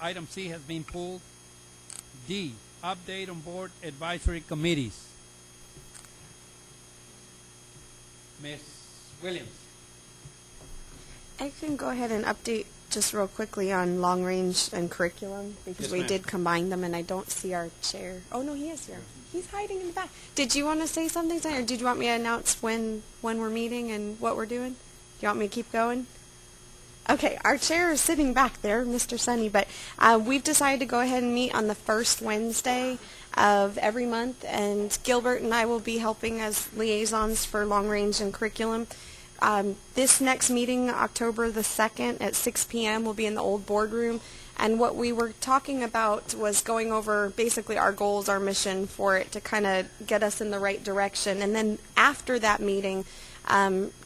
Item C has been pulled. D, update on board advisory committees. Ms. Williams. I can go ahead and update just real quickly on long range and curriculum, because Yes, we ma'am. did combine them, and I don't see our chair. Oh, no, he is here. He's hiding in the back. Did you want to say something, or did you want me to announce when we're meeting and what we're doing? Do you want me to keep going? Okay, our chair is sitting back there, Mr. Sunny, but we've decided to go ahead and meet on the first Wednesday of every month, and Gilbert and I will be helping as liaisons for long range and curriculum. This next meeting, October the 2nd at 6 p.m., will be in the old boardroom, and what we were talking about was going over basically our goals, our mission for it to kind of get us in the right direction. And then after that meeting,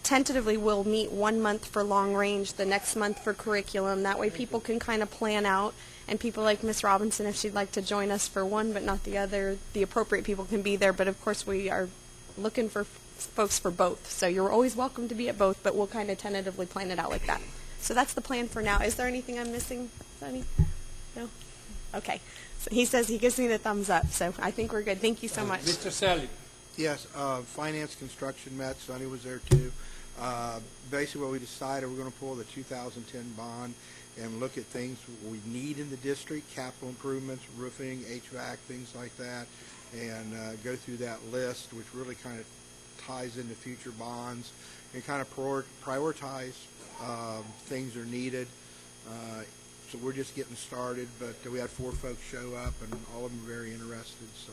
tentatively we'll meet 1 month for long range, the next month for curriculum. That way people can kind of plan out, and people like Ms. Robinson, if she'd like to join us for one but not the other, the appropriate people can be there. But of course we are looking for folks for both. So you're always welcome to be at both, but we'll kind of tentatively plan it out like that. So that's the plan for now. Is there anything I'm missing, Sonny? No? Okay. So he says he gives me the thumbs up, so I think we're good. Thank you so much. Mr. Sally. Yes, Finance Construction met, Sonny was there too. Basically what we decided, we're going to pull the 2010 bond and look at things we need in the district, capital improvements, roofing, HVAC, things like that, and go through that list, which really kind of ties into future bonds, and kind of prioritize things are needed. So we're just getting started, but we had 4 folks show up, and all of them are very interested. So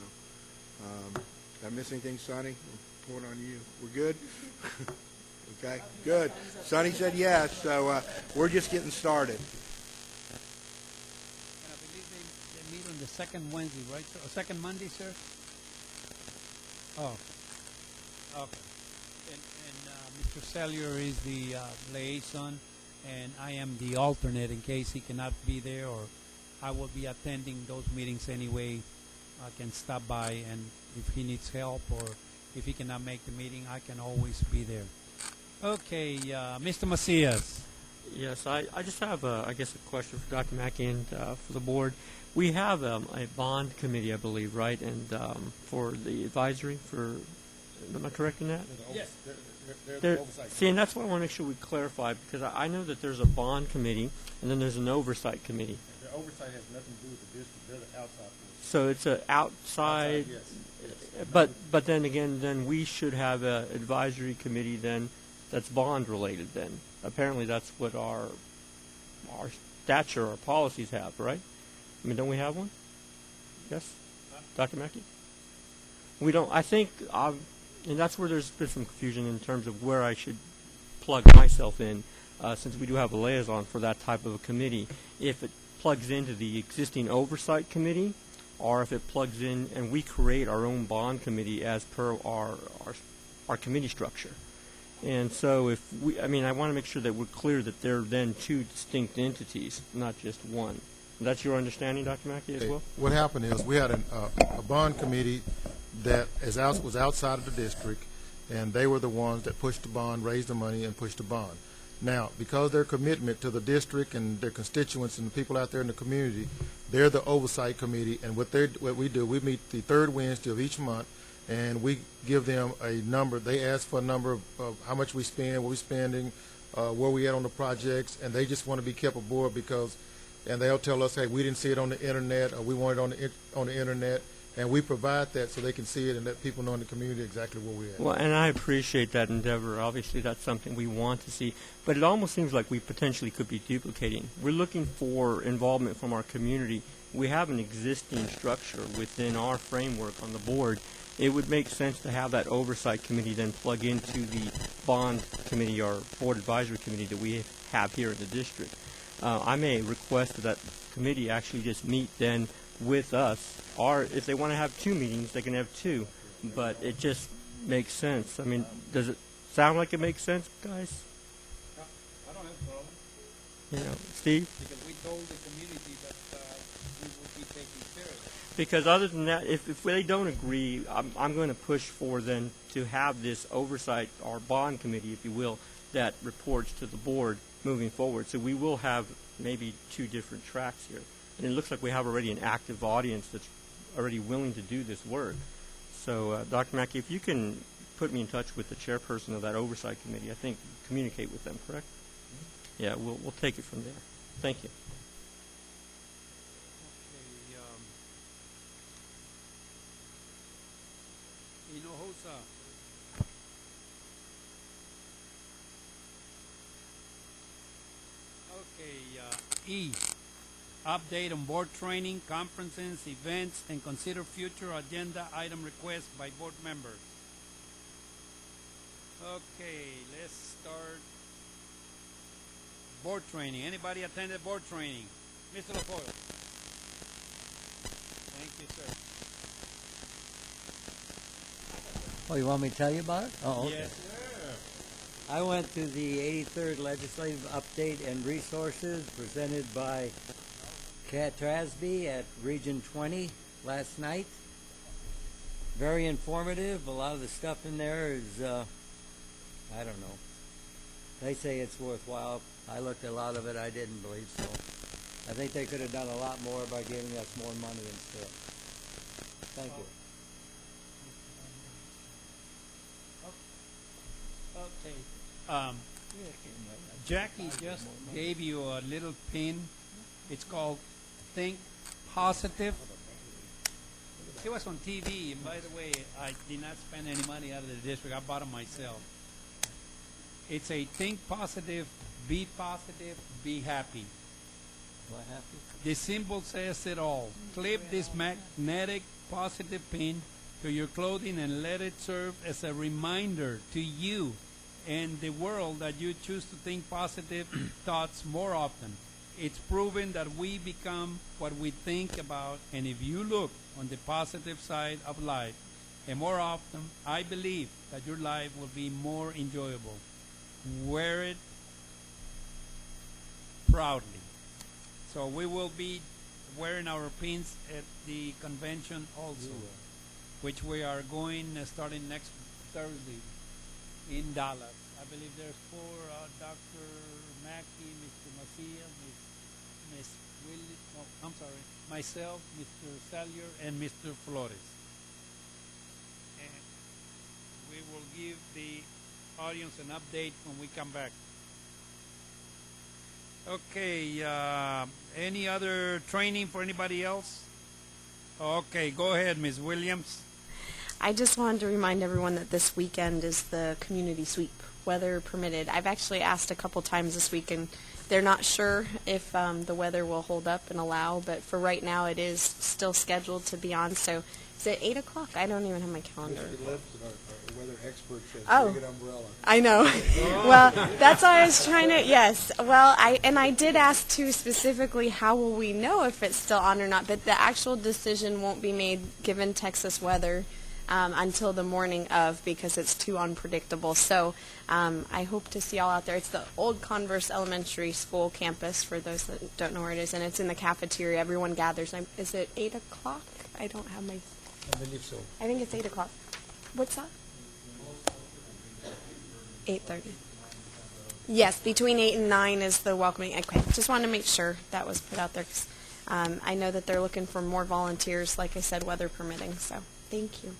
did I miss anything, Sonny? I'm pouring on you. We're good? Okay, good. Sonny said yes, so we're just getting started. And I believe they meet on the second Wednesday, right? Second Monday, sir? Oh, okay. And Mr. Sellier is the liaison, and I am the alternate in case he cannot be there, or I will be attending those meetings anyway. I can stop by, and if he needs help or if he cannot make the meeting, I can always be there. Okay, Mr. Macias. Yes, I just have, I guess, a question for Dr. Mackey and for the board. We have a bond committee, I believe, right? And for the advisory for, am I correct in that? Yes. See, and that's what I want to make sure we clarify, because I know that there's a bond committee and then there's an oversight committee. The oversight has nothing to do with the district. They're the outside force. So it's an outside, yes. but then again, then we should have an advisory committee then that's bond related then. Apparently that's what our stature, our policies have, right? I mean, don't we have one? Yes? Dr. Mackey? We don't, I think, and that's where there's been some confusion in terms of where I should plug myself in, since we do have a liaison for that type of a committee. If it plugs into the existing oversight committee, or if it plugs in and we create our own bond committee as per our committee structure. And so if we, I mean, I want to make sure that we're clear that they're then 2 distinct entities, not just one. That's your understanding, Dr. Mackey, as well? What happened is we had a bond committee that was outside of the district, and they were the ones that pushed the bond, raised the money, and pushed the bond. Now, because their commitment to the district and their constituents and the people out there in the community, they're the oversight committee, and what we do, we meet the third Wednesday of each month, and we give them a number. They ask for a number of how much we spend, what we're spending, where we at on the projects, and they just want to be kept aboard and they'll tell us, hey, we didn't see it on the internet, or we want it on the internet, and we provide that so they can see it and let people know in the community exactly where we're at. Well, and I appreciate that endeavor. Obviously, that's something we want to see, but it almost seems like we potentially could be duplicating. We're looking for involvement from our community. We have an existing structure within our framework on the board. It would make sense to have that oversight committee then plug into the bond committee or board advisory committee that we have here in the district. I may request that committee actually just meet then with us, or if they want to have 2 meetings, they can have 2, but it just makes sense. I mean, does it sound like it makes sense, guys? I don't have a problem. You know, Steve? Because we told the community that we would be taking care of it. Because other than that, if they don't agree, I'm going to push for them to have this oversight, or bond committee, if you will, that reports to the board moving forward. So we will have maybe 2 different tracks here. And it looks like we have already an active audience that's already willing to do this work. So, Dr. Mackey, if you can put me in touch with the chairperson of that oversight committee, I think communicate with them, correct? Mm-hmm. Yeah, we'll take it from there. Thank you. Okay, Hinojosa. Okay, E, update on board training, conferences, events, and consider future agenda item requests by board members. Okay, let's start. Board training. Anybody attended board training? Mr. LaFoyle. Thank you, sir. Oh, you want me to tell you about it? Oh, okay. Yes, sir. I went to the 83rd Legislative Update and Resources presented by Kat Trasby at Region 20 last night. Very informative. A lot of the stuff in there is, I don't know. They say it's worthwhile. I looked at a lot of it. I didn't believe so. I think they could have done a lot more by giving us more money instead. Thank you. Okay. Jackie just gave you a little pin. It's called Think Positive. It was on TV, and by the way, I did not spend any money out of the district. I bought them myself. It's a think positive, be happy. What happened? The symbol says it all. Clip this magnetic positive pin to your clothing and let it serve as a reminder to you and the world that you choose to think positive thoughts more often. It's proven that we become what we think about, and if you look on the positive side of life, and more often, I believe that your life will be more enjoyable. Wear it proudly. So we will be wearing our pins at the convention also, which we are going starting next Thursday in Dallas. I believe there's 4, Dr. Mackey, Mr. Macias, Miss Willie, oh, I'm sorry, myself, Mr. Salyer, and Mr. Flores. And we will give the audience an update when we come back. Okay, any other training for anybody else? Okay, go ahead, Ms. Williams. I just wanted to remind everyone that this weekend is the community sweep, weather permitted. I've actually asked a couple times this week, and they're not sure if the weather will hold up and allow, but for right now it is still scheduled to be on. So is it 8 o'clock? I don't even have my calendar. Our weather expert said, Oh. bring an umbrella. I know. Well, that's why I was trying to, yes. Well, I did ask too specifically, how will we know if it's still on or not, but the actual decision won't be made given Texas weather until the morning of, because it's too unpredictable. So I hope to see y'all out there. It's the old Converse Elementary School campus, for those that don't know where it is, and it's in the cafeteria. Everyone gathers. Is it 8 o'clock? I don't have my... I believe so. I think it's 8 o'clock. What's that? 8:30. Yes, between 8 and 9 is the welcoming. Okay, just wanted to make sure that was put out there 'cause, I know that they're looking for more volunteers, like I said, weather permitting. So thank you.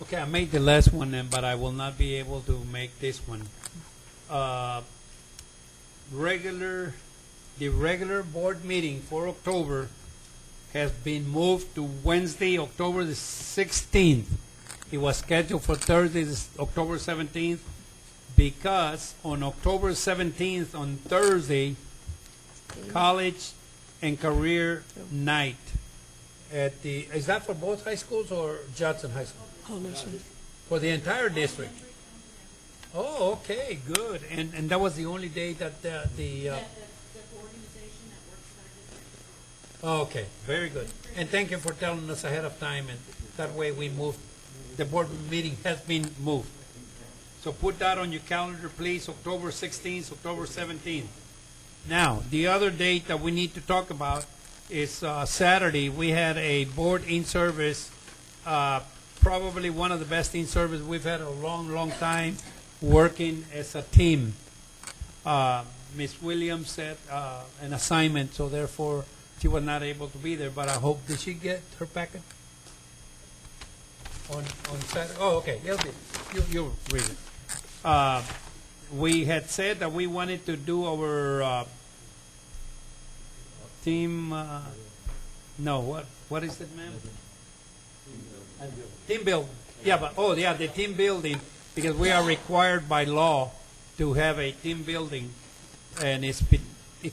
Okay, I made the last one then, but I will not be able to make this one. The regular board meeting for October has been moved to Wednesday, October the 16th. It was scheduled for Thursday, October 17th, because on October 17th, on Thursday, college and career night at is that for both high schools or Judson High School? Whole nation. For the entire district? Oh, okay, good. And that was the only day that Oh, okay, very good. And thank you for telling us ahead of time, and that way we moved, the board meeting has been moved. So put that on your calendar, please, October 16th, October 17th. Now, the other date that we need to talk about is Saturday. We had a board in-service, probably one of the best in-service we've had a long, long time, working as a team. Ms. Williams had an assignment, so therefore she was not able to be there, but I hope, did she get her packet? On Saturday? Oh, okay, you'll read it. We had said that we wanted to do our team, what is it, ma'am? Team building. Yeah, the team building, because we are required by law to have a team building, and it's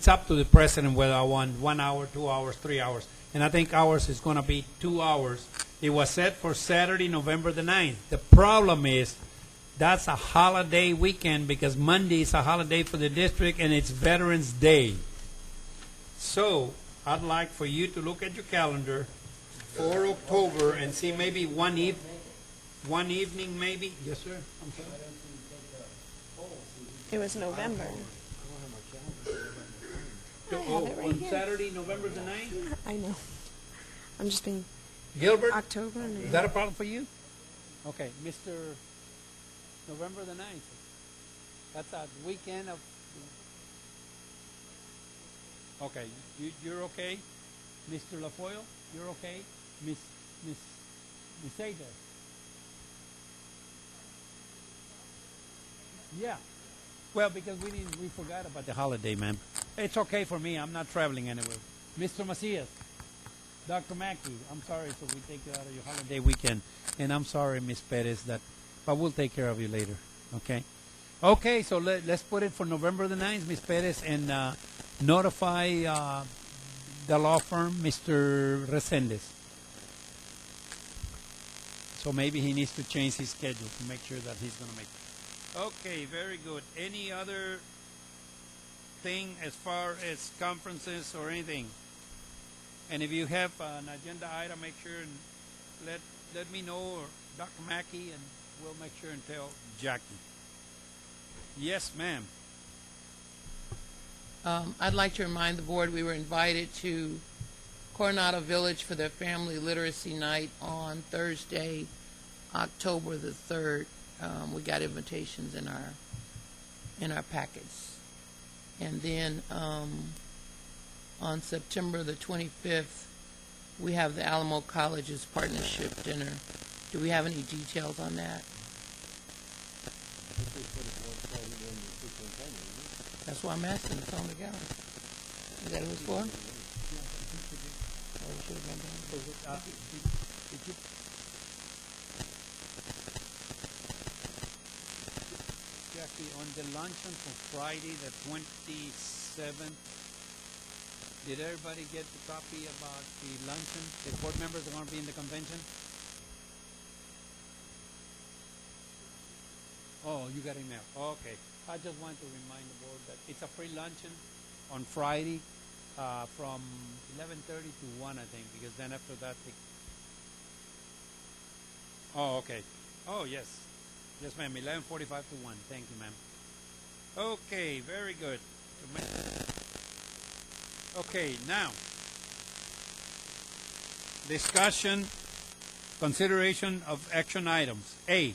up to the president whether I want 1 hour, 2 hours, 3 hours. And I think ours is going to be 2 hours. It was set for Saturday, November the 9th. The problem is that's a holiday weekend because Monday is a holiday for the district and it's Veterans Day. So I'd like for you to look at your calendar for October and see maybe one evening maybe. Yes, sir. I'm sorry. It was November. On Saturday, November the 9th? I know. I'm just being... Gilbert? October. Is that a problem for you? Okay, Mr. November the 9th. That's a weekend of... Okay, you're okay? Mr. LaFoyle, you're okay? Miss Ada? Yeah. Well, because we forgot about the holiday, ma'am. It's okay for me. I'm not traveling anywhere. Mr. Macias, Dr. Mackey, I'm sorry, so we take you out of your holiday weekend. And I'm sorry, Miss Perez, but we'll take care of you later, okay? Okay, so let's put it for November the 9th, Miss Perez, and notify the law firm, Mr. Resendez. So maybe he needs to change his schedule to make sure that he's going to make it. Okay, very good. Any other thing as far as conferences or anything? And if you have an agenda item, make sure and let me know, or Dr. Mackey, and we'll make sure and tell Jackie. Yes, ma'am. I'd like to remind the board we were invited to Coronado Village for their Family Literacy Night on Thursday, October the 3rd. We got invitations in our packets. And then on September the 25th, we have the Alamo College's partnership dinner. Do we have any details on that? That's why I'm asking. It's on the calendar. Is that who it's for? Oh, we should have been done. Did you? Jackie, on the luncheon for Friday, the 27th, did everybody get the copy about the luncheon? The board members are going to be in the convention? Oh, you got email. Okay. I just want to remind the board that it's a free luncheon on Friday from 11:30 to 1, I think, because then after that Oh, okay. Oh, yes. Yes, ma'am. 11:45 to 1. Thank you, ma'am. Okay, very good. Okay, now, discussion, consideration of action items. A,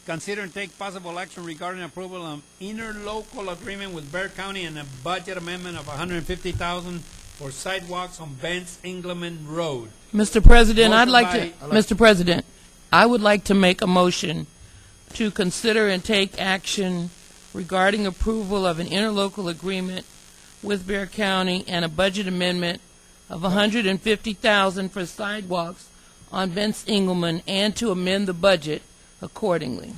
consider and take possible action regarding approval of interlocal agreement with Bexar County and a budget amendment of $150,000 for sidewalks on Benz Engleman Road. Mr. President, Motion Mr. President, I would like to make a motion to consider and take action regarding approval of an interlocal agreement with Bexar County and a budget amendment of $150,000 for sidewalks on Benz Engelman and to amend the budget accordingly.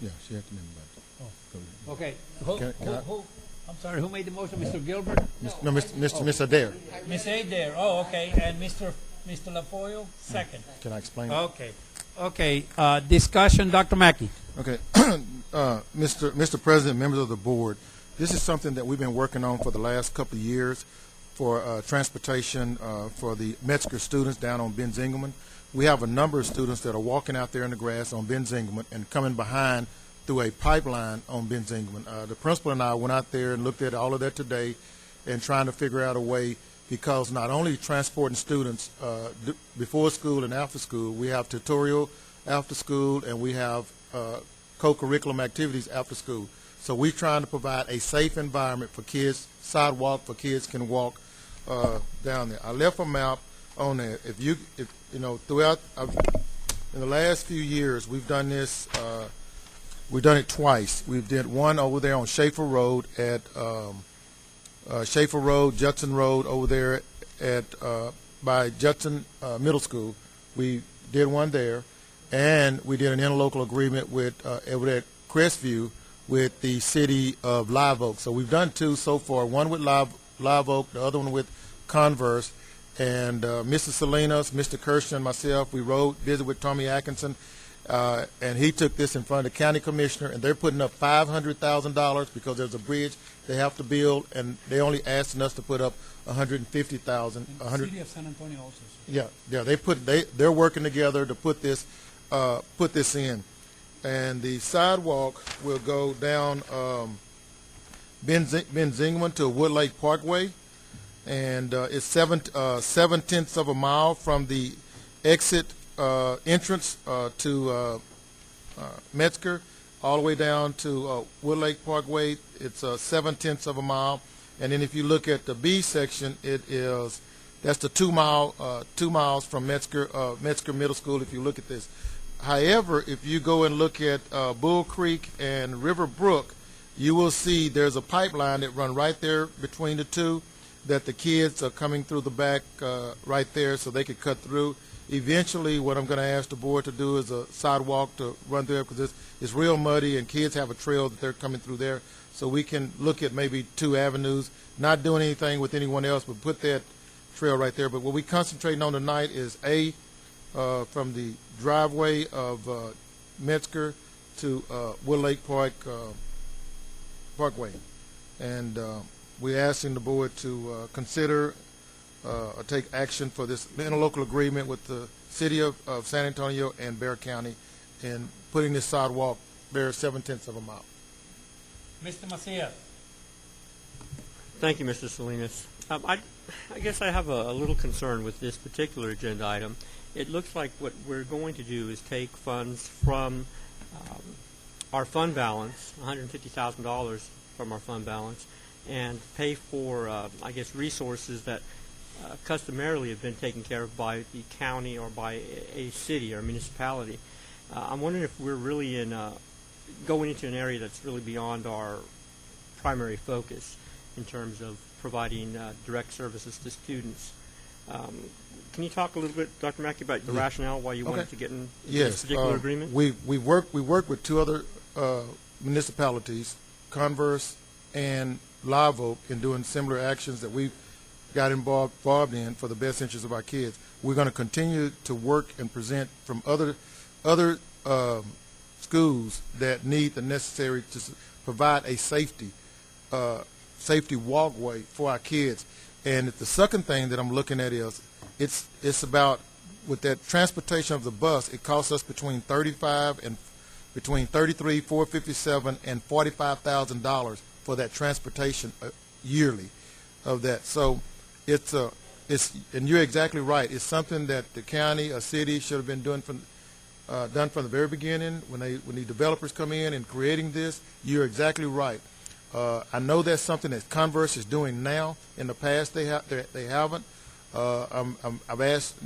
Yeah, she had to amend the budget. Okay. Can I- I'm sorry, who made the motion? Mr. Gilbert? No, Mr. Adair. Ms. Adair, oh, okay, and Mr. Lafoyo, second. Can I explain? Okay, discussion, Dr. Mackey. Okay, Mr. President, members of the board, this is something that we've been working on for the last couple of years for transportation for the Metzger students down on Benz Engelman. We have a number of students that are walking out there in the grass on Benz Engelman and coming behind through a pipeline on Benz Engelman. The principal and I went out there and looked at all of that today and trying to figure out a way, because not only transporting students before school and after school, we have tutorial after school and we have co-curriculum activities after school. So we're trying to provide a safe environment for kids, sidewalk for kids can walk down there. I left a map on there. If you know, throughout in the last few years, we've done this. We've done it twice. We did one over there on Schaefer Road at Schaefer Road, Judson Road over there at by Judson Middle School. We did one there, and we did an interlocal agreement with over at Crestview with the city of Live Oak. So we've done two so far. One with Live Oak, the other one with Converse. And Mr. Salinas, Mr. Kirsten, and myself, we visited with Tommy Atkinson, and he took this in front of the county commissioner, and they're putting up $500,000 because there's a bridge they have to build, and they only asking us to put up $150,000. The city of San Antonio also. Yeah. They're working together to put this in, and the sidewalk will go down Benz Engelman to Wood Lake Parkway. And it's 7/10 of a mile from the exit entrance to Metzger all the way down to Wood Lake Parkway. It's 7/10 of a mile. And then if you look at the B section, that's the 2 miles from Metzger Middle School. If you look at this, however, if you go and look at Bull Creek and River Brook, you will see there's a pipeline that runs right there between the two, that the kids are coming through the back right there so they could cut through. Eventually, what I'm going to ask the board to do is a sidewalk to run through because it's real muddy and kids have a trail that they're coming through there. So we can look at maybe 2 avenues, not doing anything with anyone else, but put that trail right there. But what we're concentrating on tonight is from the driveway of Metzger to Wood Lake Parkway. And we're asking the board to consider or take action for this interlocal agreement with the city of San Antonio and Bexar County in putting this sidewalk there 7/10 of a mile. Mr. Macias. Thank you, Mr. Salinas. I guess I have a little concern with this particular agenda item. It looks like what we're going to do is take funds from our fund balance, $150,000 from our fund balance, and pay for, I guess, resources that customarily have been taken care of by the county or by a city or municipality. I'm wondering if we're really going into an area that's really beyond our primary focus in terms of providing direct services to students. Can you talk a little bit, Dr. Mackey, about the rationale why you wanted to get in this particular agreement? We work with 2 other municipalities, Converse and Live Oak, in doing similar actions that we've got involved in for the best interest of our kids. We're going to continue to work and present from other schools that need the necessary to provide a safety walkway for our kids. And the second thing that I'm looking at is it's about, with that transportation of the bus, it costs us between $33,457 and $45,000 for that transportation yearly of that. So it's and you're exactly right. It's something that the county or city should have been doing done from the very beginning. When the developers come in and creating this, you're exactly right. I know that's something that Converse is doing now. In the past, they haven't. I've asked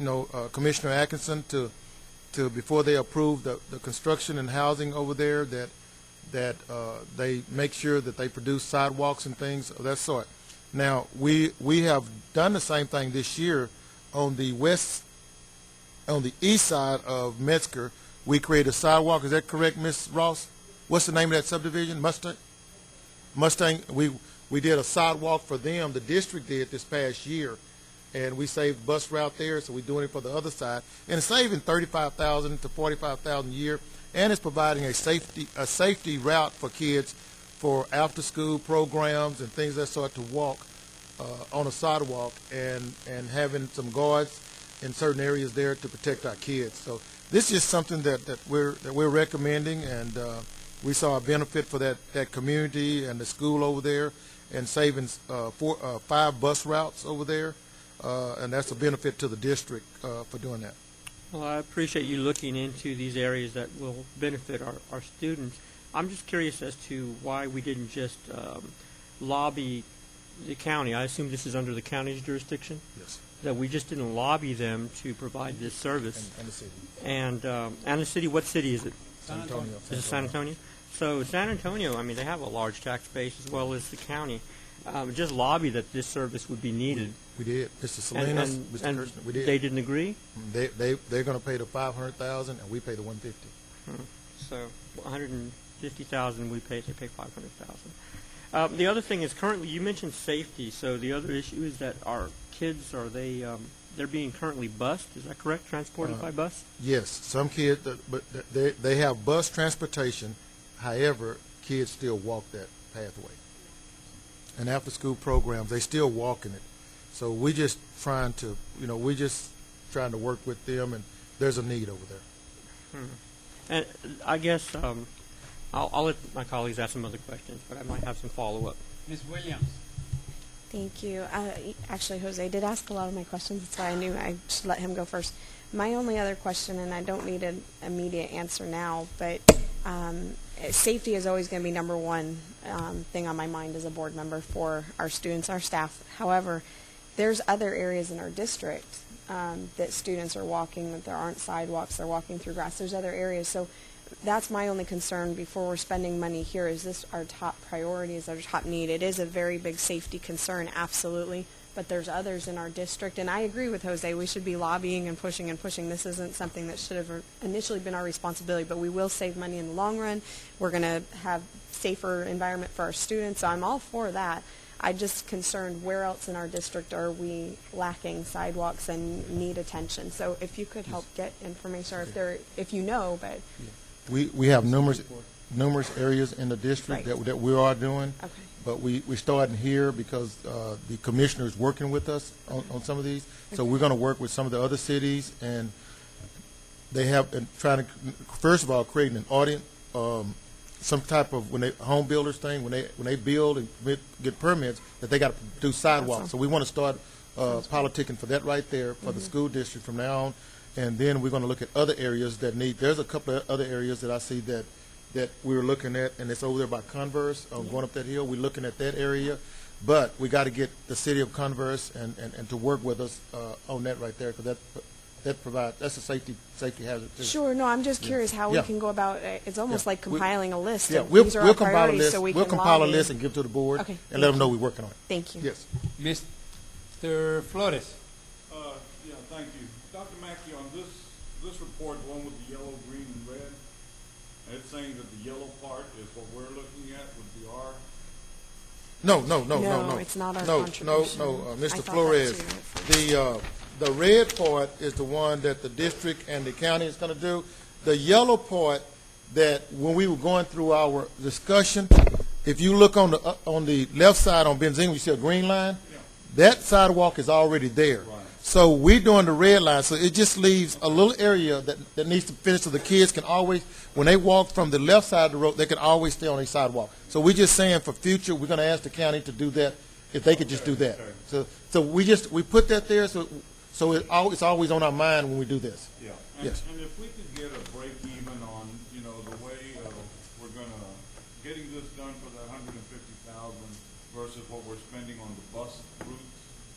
Commissioner Atkinson to before they approve the construction and housing over there that they make sure that they produce sidewalks and things of that sort. Now we have done the same thing this year on the east side of Metzger. We created a sidewalk. Is that correct, Ms. Ross? What's the name of that subdivision? Mustang. We did a sidewalk for them. The district did this past year, and we saved bus route there. So we're doing it for the other side, and it's saving $35,000 to $45,000 a year, and it's providing a safety route for kids for after school programs and things of that sort to walk on a sidewalk, and having some guards in certain areas there to protect our kids. So this is something that we're recommending, and we saw a benefit for that community and the school over there, and saving 5 bus routes over there, and that's a benefit to the district for doing that. Well, I appreciate you looking into these areas that will benefit our students. I'm just curious as to why we didn't just lobby the county. I assume this is under the county's jurisdiction? Yes. That we just didn't lobby them to provide this service. And the city. And the city, what city is it? San Antonio. Is it San Antonio? So San Antonio, I mean, they have a large tax base as well as the county. Just lobby that this service would be needed. We did. Mr. Salinas, and Mr. Kirshner, we did. They didn't agree? They're going to pay the $500,000, and we pay the $150,000. So $150,000, they pay $500,000. The other thing is currently you mentioned safety. So the other issue is that our kids they're being currently bused. Is that correct? Transported by bus? Yes, some kids, but they have bus transportation. However, kids still walk that pathway. And after school programs, they still walking it. So we just trying to work with them, and there's a need over there. And I guess I'll let my colleagues ask some other questions, but I might have some follow-up. Ms. Williams. Thank you. Actually, Jose did ask a lot of my questions. That's why I knew I should let him go first. My only other question, and I don't need an immediate answer now, but safety is always going to be number one thing on my mind as a board member for our students, our staff. However, there's other areas in our district that students are walking, that there aren't sidewalks, they're walking through grass. There's other areas. So that's my only concern before we're spending money here. Is this our top priority? Is our top need? It is a very big safety concern, absolutely. But there's others in our district, and I agree with Jose. We should be lobbying and pushing and pushing. This isn't something that should have initially been our responsibility, but we will save money in the long run. We're going to have safer environment for our students, so I'm all for that. I'm just concerned where else in our district are we lacking sidewalks and need attention. So if you could help get information, or if you know, but we have numerous areas in the district that we are doing. Okay. But we're starting here because the commissioner is working with us on some of these. So we're going to work with some of the other cities, and they have been trying to, first of all, creating an audience, some type of home builders thing, when they build and get permits, that they got to do sidewalks. So we want to start politicking for that right there for the school district from now on, and then we're going to look at other areas that need. There's a couple of other areas that I see that we're looking at, and it's over there by Converse, going up that hill. We're looking at that area, but we got to get the city of Converse and to work with us on that right there, because that's a safety hazard too. Sure. No, I'm just curious how we can go about it. It's almost like compiling a list. Yeah, of we'll these are our compile a priorities, list. so we We'll can compile a lobby. list and give to the board, Okay, and let them know we're working on it. Thank you. Yes. Mr. Flores. Yeah, thank you. Dr. Mackey, on this report, the one with the yellow, green, and red, it's saying that the yellow part is what we're looking at with the R. No, it's not our no, contribution. Mr. I thought Flores, that too. the red part is the one that the district and the county is going to do. The yellow part, that when we were going through our discussion, if you look on the left side on Benzine, you see a green line. Yeah. That sidewalk is already there. Right. So we're doing the red line, so it just leaves a little area that needs to finish, so the kids can always, when they walk from the left side of the road, they can always stay on the sidewalk. So we're just saying for future, we're going to ask the county to do that, if they could just do that. So we put that there so So it's always on our mind when we do this. Yeah. Yes. And if we could get a break even on, the way we're gonna, getting this done for that 150,000 versus what we're spending on the bus routes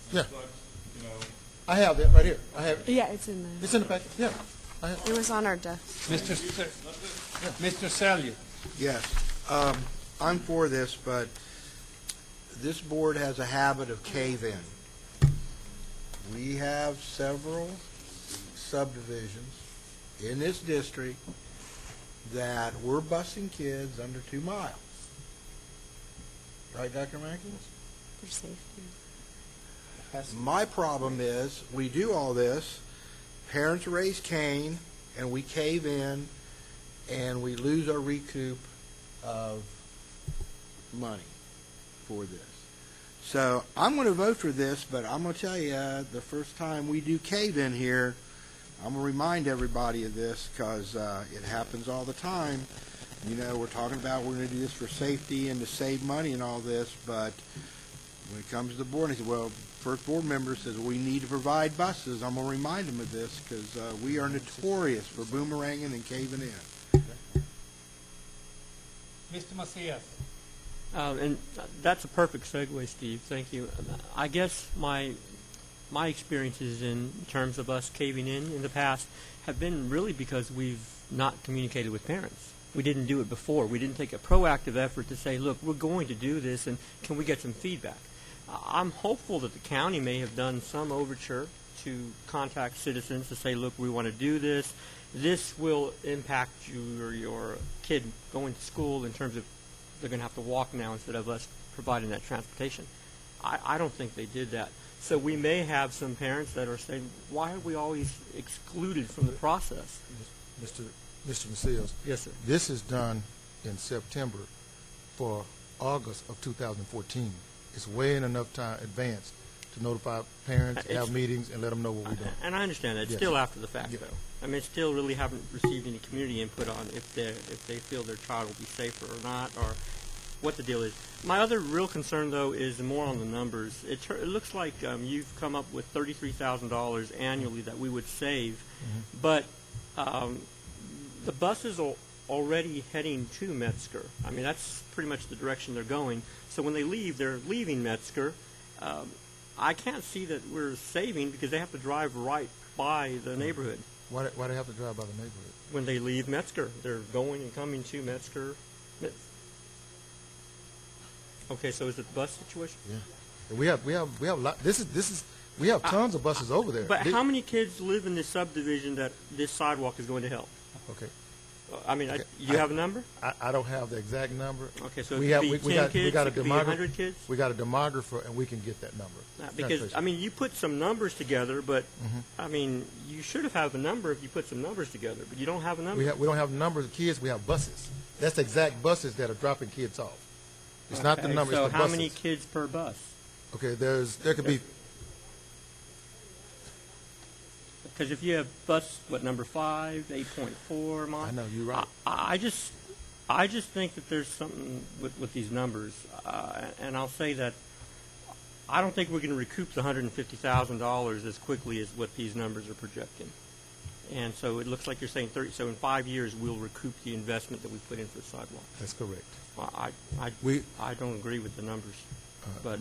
and Yeah. such, I have that right here. I have it. Yeah, it's in the. It's in the packet. Yeah. I have. It was on our desk. Mr. Salyer. Yes. I'm for this, but this board has a habit of cave-in. We have several subdivisions in this district that we're busing kids under 2 miles. Right, Dr. Mackey? For safety. My problem is, we do all this, parents raise Cain, and we cave in, and we lose our recoup of money for this. So I'm going to vote for this, but I'm going to tell you, the first time we do cave in here, I'm going to remind everybody of this because it happens all the time. We're talking about we're going to do this for safety and to save money and all this, but when it comes to the board, he said, well, first board member says we need to provide buses. I'm going to remind them of this because we are notorious for boomeranging and caving in. Mr. Macias. And that's a perfect segue, Steve. Thank you. I guess my experiences in terms of us caving in the past have been really because we've not communicated with parents. We didn't do it before. We didn't take a proactive effort to say, look, we're going to do this, and can we get some feedback? I'm hopeful that the county may have done some overture to contact citizens to say, look, we want to do this. This will impact you or your kid going to school in terms of they're going to have to walk now instead of us providing that transportation. I don't think they did that. So we may have some parents that are saying, why are we always excluded from the process? Mr. Macias. Yes, sir. This is done in September for August of 2014. It's way in enough time advance to notify parents, have meetings, and let them know what we're doing. And I understand that. It's Yes. still after the fact, Yeah. though. I mean, still really haven't received any community input on if they feel their child will be safer or not, or what the deal is. My other real concern, though, is more on the numbers. It looks like you've come up with $33,000 annually that we would save, but the buses are already heading to Metzger. I mean, that's pretty much the direction they're going. So when they leave, they're leaving Metzger. I can't see that we're saving because they have to drive right by the neighborhood. Why do they have to drive by the neighborhood? When they leave Metzger, they're going and coming to Metzger. Okay, so is it the bus situation? Yeah. We have a lot. We have tons of buses over there. But how many kids live in this subdivision that this sidewalk is going to help? Okay. I mean, you have a number? I don't have the exact number. Okay, so we it could be 10 kids, got a it could be demographer. 100 kids? We got a demographer, and we can get that number. Because, I mean, you put some numbers together, but, I mean, you should have a number if you put some numbers together, but you don't have a number? We don't have numbers of kids. We have buses. That's the exact buses that are dropping kids off. It's not the number. So it's the how buses. many kids per bus? Okay, there could be. Because if you have bus, number 5, 8.4 miles? I know, you're right. I just think that there's something with these numbers, and I'll say that I don't think we're going to recoup the $150,000 as quickly as what these numbers are projecting. And so it looks like you're saying 30. So in 5 years, we'll recoup the investment that we put in for the sidewalk. That's correct. I don't agree with the numbers. But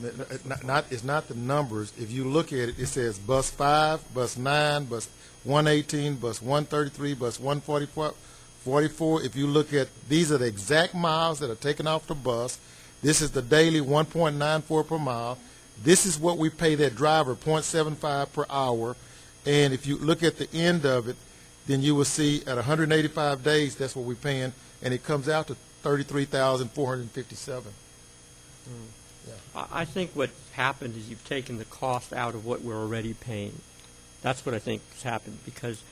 it's not the numbers. If you look at it, it says bus 5, bus 9, bus 118, bus 133, bus 144. If you look at, these are the exact miles that are taken off the bus. This is the daily 1.94 per mile. This is what we pay that driver, 0.75 per hour. And if you look at the end of it, then you will see at 185 days, that's what we're paying, and it comes out to $33,457. Yeah. I think what happened is you've taken the cost out of what we're already paying. That's what I think has happened because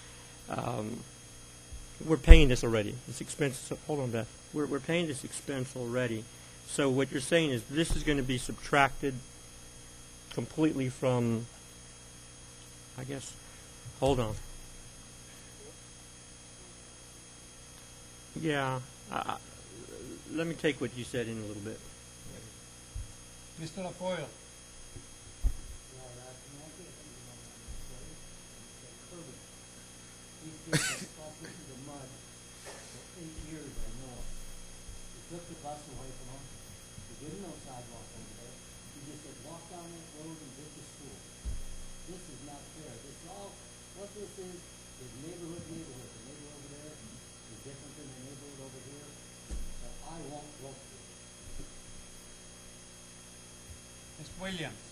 we're paying this already. This expense. Hold on, Beth. We're paying this expense already. So what you're saying is this is going to be subtracted completely from. I guess. Hold on. Yeah. Let me take what you said in a little bit. Mr. Lafoyle. kids that fall into the mud for 8 years or more. We took the bus away from them. We gave them no sidewalk over there. We just said, walk down that road and get to school. This is not fair. This is all, what this is neighborhood. The neighborhood over there is different than the neighborhood over here. So I won't vote for it. Ms. Williams.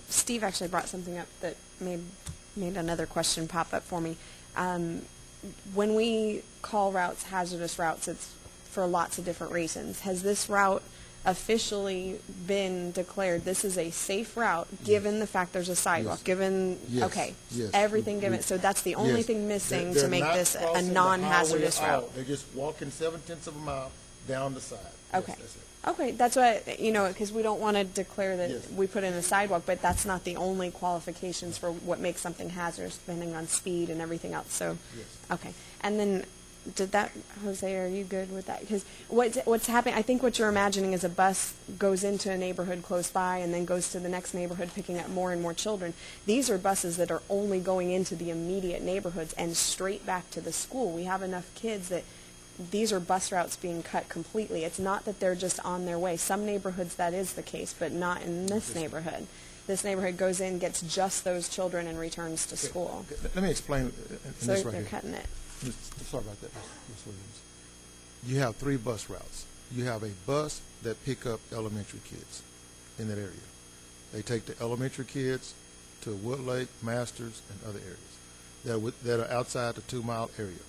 Steve actually brought something up that made another question pop up for me. When we call routes hazardous routes, it's for lots of different reasons. Has this route officially been declared this is a safe route given the fact there's a sidewalk, Yes. given, Yes. okay, Yes. everything given, so that's the only Yes. thing missing They're to make not this a crossing the non-hazardous highway at all. route? They're just walking 7/10 of a mile down the side. Okay. Yes, that's it. Okay, that's what, because we don't want to declare that Yes. we put in a sidewalk, but that's not the only qualifications for what makes something hazardous, depending on speed and everything else, so, Yes. okay. And then, did that, Jose, are you good with that? Because what's happening, I think what you're imagining is a bus goes into a neighborhood close by and then goes to the next neighborhood picking up more and more children. These are buses that are only going into the immediate neighborhoods and straight back to the school. We have enough kids that these are bus routes being cut completely. It's not that they're just on their way. Some neighborhoods that is the case, but not in this neighborhood. This neighborhood goes in, gets just those children, and returns to school. Let me explain in So this right they're here. cutting it. Sorry about that, Ms. Williams. You have 3 bus routes. You have a bus that pick up elementary kids in that area. They take the elementary kids to Woodlake, Masters, and other areas that are outside the 2-mile area.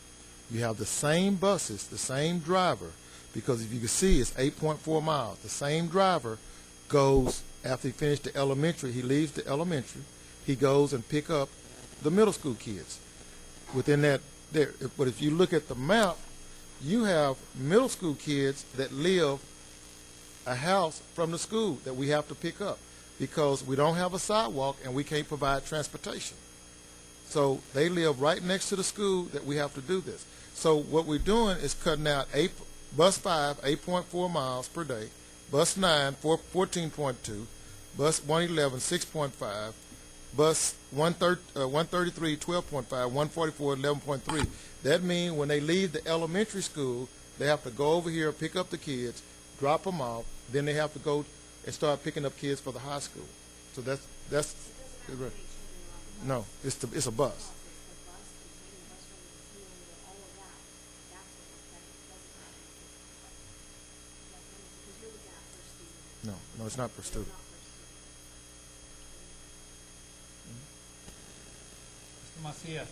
You have the same buses, the same driver, because if you can see, it's 8.4 miles. The same driver goes, after he finished the elementary, he leaves the elementary, he goes and pick up the middle school kids within that there. But if you look at the map, you have middle school kids that live a house from the school that we have to pick up because we don't have a sidewalk and we can't provide transportation. So they live right next to the school that we have to do this. So what we're doing is cutting out bus 5, 8.4 miles per day, bus 9, 14.2, bus 111, 6.5, bus 133, 12.5, 144, 11.3. That means when they leave the elementary school, they have to go over here, pick up the kids, drop them off, then they have to go and start picking up kids for the high school. So that's no, it's a bus. No, it's not per student. Mr. Macias.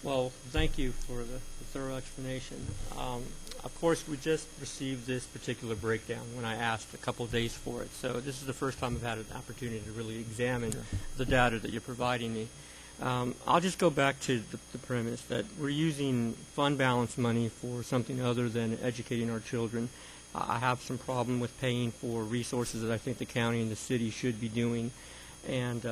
Well, thank you for the thorough explanation. Of course, we just received this particular breakdown when I asked a couple of days for it. So this is the first time I've had an opportunity to really examine the data that you're providing me. I'll just go back to the premise that we're using fund balance money for something other than educating our children. I have some problem with paying for resources that I think the county and the city should be doing. And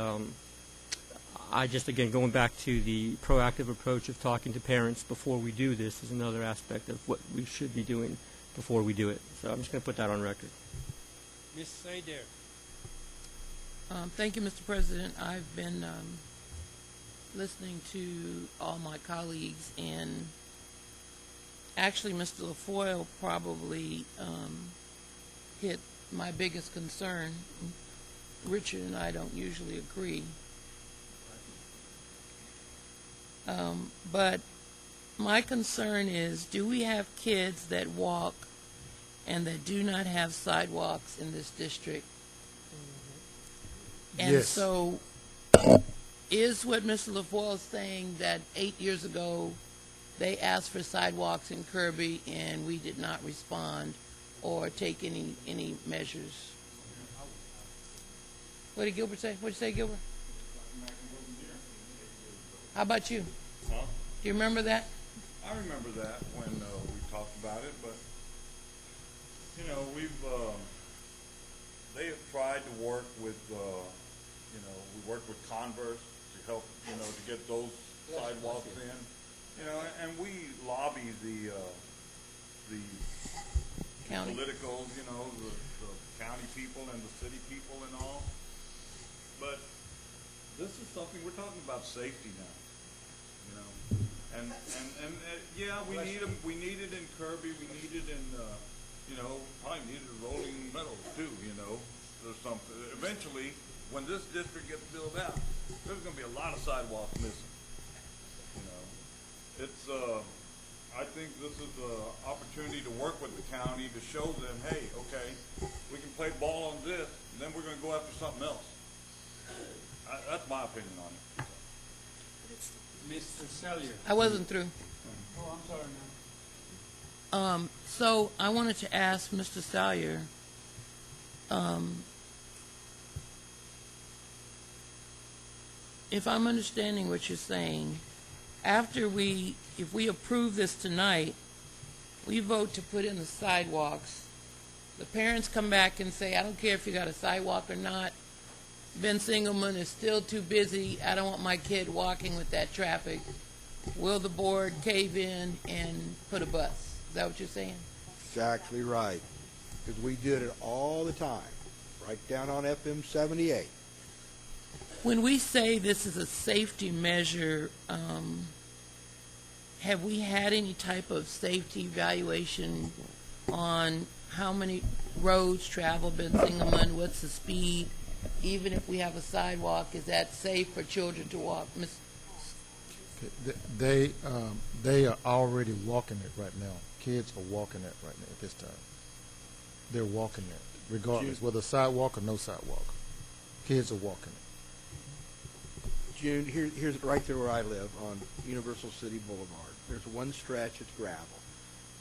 I just, again, going back to the proactive approach of talking to parents before we do this is another aspect of what we should be doing before we do it. So I'm just going to put that on record. Ms. Sader. Thank you, Mr. President. I've been listening to all my colleagues, and actually Mr. LaFoyle probably hit my biggest concern. Richard and I don't usually agree. But my concern is, do we have kids that walk and that do not have sidewalks in this district? And Yes. so is what Mr. LaFoyle is saying that 8 years ago they asked for sidewalks in Kirby and we did not respond or take any measures? What did Gilbert say? What did you say, Gilbert? How about you? Huh? Do you remember that? I remember that when we talked about it, but you know, they have tried to work with, we worked with Converse to help, to get those sidewalks in, and we lobby the County. politicals, the county people and the city people and all. But this is something, we're talking about safety now. Yeah, we need it in Kirby, we need it in, probably need it in Rolling Meadows too, or something. Eventually, when this district gets filled out, there's gonna be a lot of sidewalks missing, It's, I think this is an opportunity to work with the county to show them, hey, okay, we can play ball on this, and then we're gonna go after something else. That's my opinion on it. Mr. Sellier. I wasn't through. Oh, I'm sorry, ma'am. So I wanted to ask Mr. Salyer, if I'm understanding what you're saying, if we approve this tonight, we vote to put in the sidewalks. The parents come back and say, I don't care if you got a sidewalk or not. Ben Singelman is still too busy. I don't want my kid walking with that traffic. Will the board cave in and put a bus? Is that what you're saying? Exactly right. Because we did it all the time, right down on FM 78. When we say this is a safety measure, have we had any type of safety evaluation on how many roads travel Ben Singelman? What's the speed? Even if we have a sidewalk, is that safe for children to walk? They are already walking it right now. Kids are walking it right now at this time. They're walking it, regardless, whether sidewalk or no sidewalk. Kids are walking it. June, here's right there where I live on Universal City Boulevard. There's one stretch, it's gravel.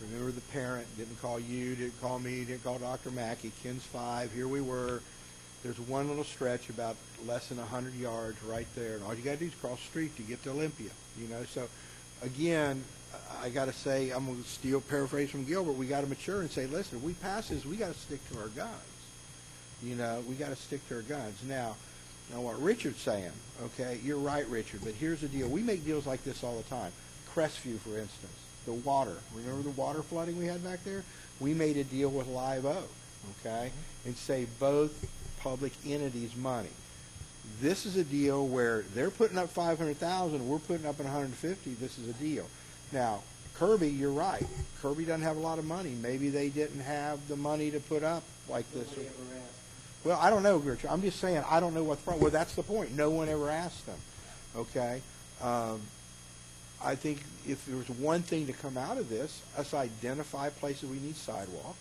Remember, the parent didn't call you, didn't call me, didn't call Dr. Mackey. Ken's 5, here we were. There's one little stretch about less than 100 yards right there, and all you got to do is cross the street to get to Olympia. So again, I got to say, I'm going to steal paraphrase from Gilbert. We got to mature and say, listen, if we pass this, we got to stick to our guns. We got to stick to our guns. Now what Richard's saying, okay, you're right, Richard, but here's the deal. We make deals like this all the time. Crestview, for instance, the water. Remember the water flooding we had back there? We made a deal with Live Oak, okay, and saved both public entities money. This is a deal where they're putting up $500,000, we're putting up $150,000. This is a deal. Now, Kirby, you're right. Kirby doesn't have a lot of money. Maybe they didn't have the money to put up like this. Well, I don't know, Richard. I'm just saying I don't know what the problem. Well, that's the point. No one ever asked them. Okay. I think if there was one thing to come out of this, us identify places we need sidewalks,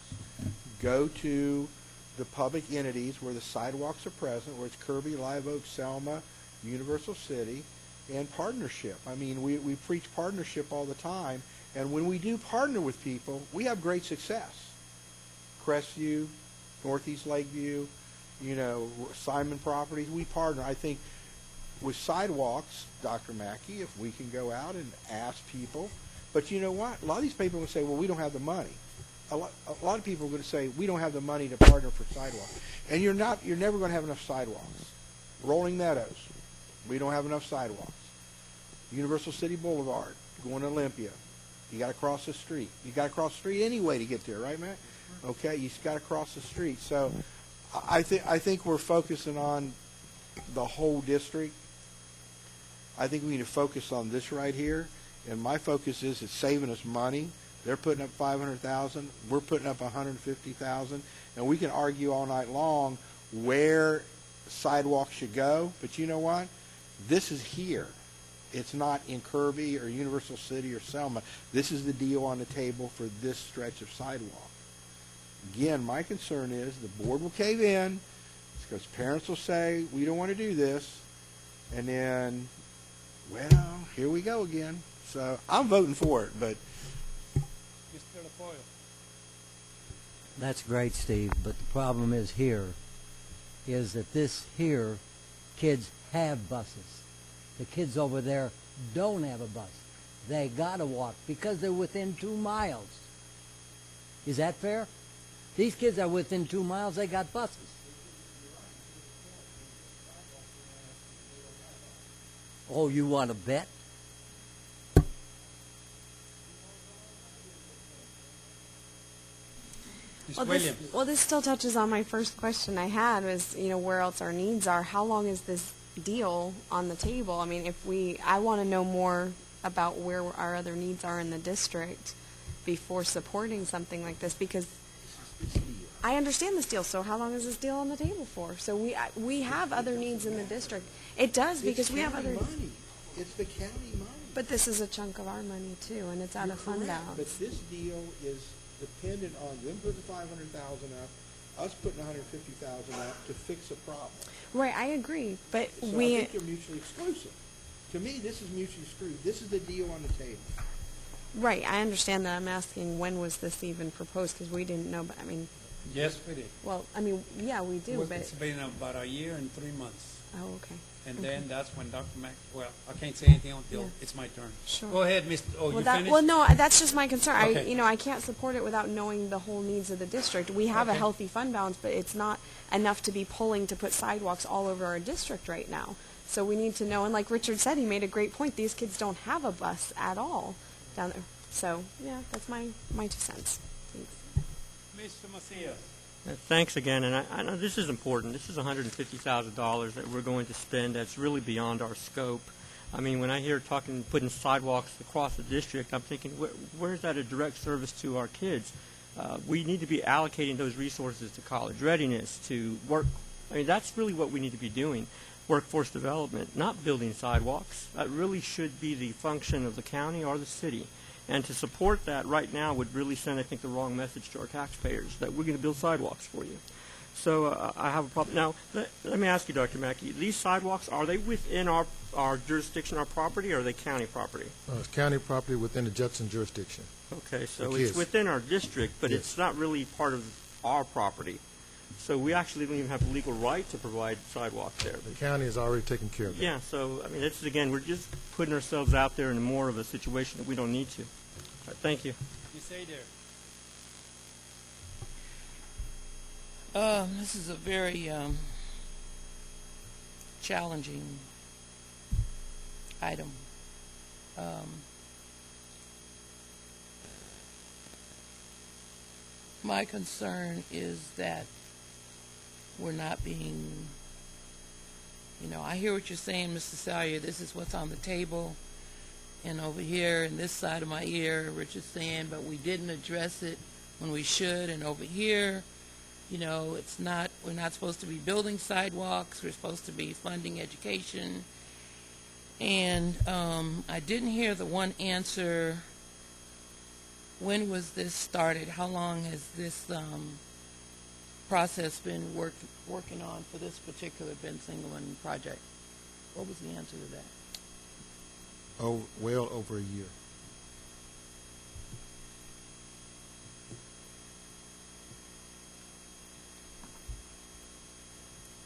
go to the public entities where the sidewalks are present, where it's Kirby, Live Oak, Selma, Universal City, and partnership. I mean, we preach partnership all the time, and when we do partner with people, we have great success. Crestview, Northeast Lakeview, Simon Properties, we partner. I think with sidewalks, Dr. Mackey, if we can go out and ask people, but you know what? A lot of these people will say, well, we don't have the money. A lot of people are going to say, we don't have the money to partner for sidewalks. And you're never going to have enough sidewalks. Rolling Meadows, we don't have enough sidewalks. Universal City Boulevard, going to Olympia, you got to cross the street. You got to cross the street anyway to get there, right, Matt? Okay, you just got to cross the street. So I think we're focusing on the whole district. I think we need to focus on this right here. And my focus is it's saving us money. They're putting up $500,000. We're putting up $150,000, and we can argue all night long where sidewalks should go. But you know what? This is here. It's not in Kirby or Universal City or Selma. This is the deal on the table for this stretch of sidewalk. Again, my concern is the board will cave in because parents will say, we don't want to do this. And then, well, here we go again. So I'm voting for it, but Mr. LaFoyle. That's great, Steve, but the problem is that this here, kids have buses. The kids over there don't have a bus. They gotta walk because they're within 2 miles. Is that fair? These kids are within 2 miles, they got buses. Oh, you want to bet? Well, this still touches on my first question I had was, where else our needs are. How long is this deal on the table? I mean, I want to know more about where our other needs are in the district before supporting something like this, because I understand this deal. So how long is this deal on the table for? So we have other needs in the district. It does, because we have other. Money. It's the county money. But this is a chunk of our money too, and it's out of fund Correct, balance. but this deal is dependent on them putting 500,000 up, us putting 150,000 up to fix a problem. Right, I agree, but So I think they're mutually exclusive. To me, this is mutually exclusive. This is the deal on the table. Right, I understand that. I'm asking, when was this even proposed, because we didn't know, but I mean, Yes, we did. well, I mean, yeah, we do, Well, but, it's been about a year and 3 months. oh, okay. And Okay. then that's when Dr. Mack, well, I can't say anything until Yeah. it's my turn. Sure. Go ahead, Mr. Oh, Well, you that, finished? well, no, that's just my concern. Okay. I can't support it without knowing the whole needs of the district. We have a Okay. healthy fund balance, but it's not enough to be pulling to put sidewalks all over our district right now. So we need to know, and like Richard said, he made a great point. These kids don't have a bus at all down there. So, yeah, that's my 2 cents. Thanks. Mr. Macias. Thanks again, and I know this is important. This is $150,000 that we're going to spend that's really beyond our scope. I mean, when I hear putting sidewalks across the district, I'm thinking, where's that a direct service to our kids? We need to be allocating those resources to college readiness, to work. I mean, that's really what we need to be doing, workforce development, not building sidewalks. That really should be the function of the county or the city. And to support that right now would really send, I think, the wrong message to our taxpayers, that we're going to build sidewalks for you. So I have a problem. Now, let me ask you, Dr. Mackey, these sidewalks, are they within our jurisdiction, our property, or are they county property? It's county property within the Judson jurisdiction. Okay, so The it's kids. within our district, but Yes. it's not really part of our property. So we actually don't even have the legal right to provide sidewalks there. The county has already taken care of it. Yeah, so, I mean, it's, again, we're just putting ourselves out there in more of a situation that we don't need to. All right, thank you. You say there. This is a very challenging item. My concern is that we're not being, I hear what you're saying, Mr. Salyer, this is what's on the table. And over here, in this side of my ear, Richard's saying, but we didn't address it when we should. And over here, we're not supposed to be building sidewalks. We're supposed to be funding education. And I didn't hear the one answer. When was this started? How long has this process been working on for this particular Ben Singleman project? What was the answer to that? Oh, well over a year.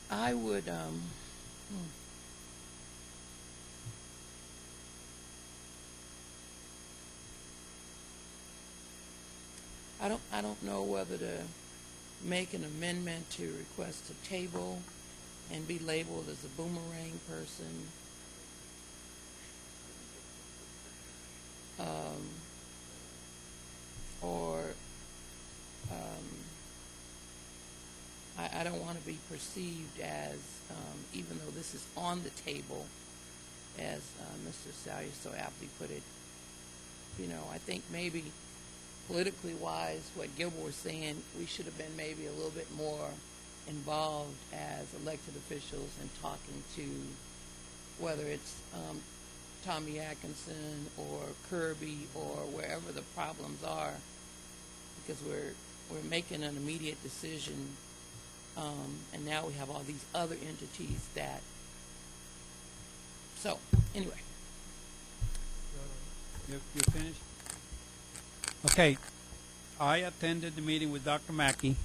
I would, I don't know whether to make an amendment to request a table and be labeled as a boomerang person. I don't want to be perceived as, even though this is on the table, as Mr. Salyer so aptly put it, I think maybe politically wise, what Gilbert was saying, we should have been maybe a little bit more involved as elected officials in talking to, whether it's Tommy Atkinson or Kirby or wherever the problems are, because we're making an immediate decision, and now we have all these other entities that. So anyway, You finished? Okay. I attended the meeting with Dr. Mackey,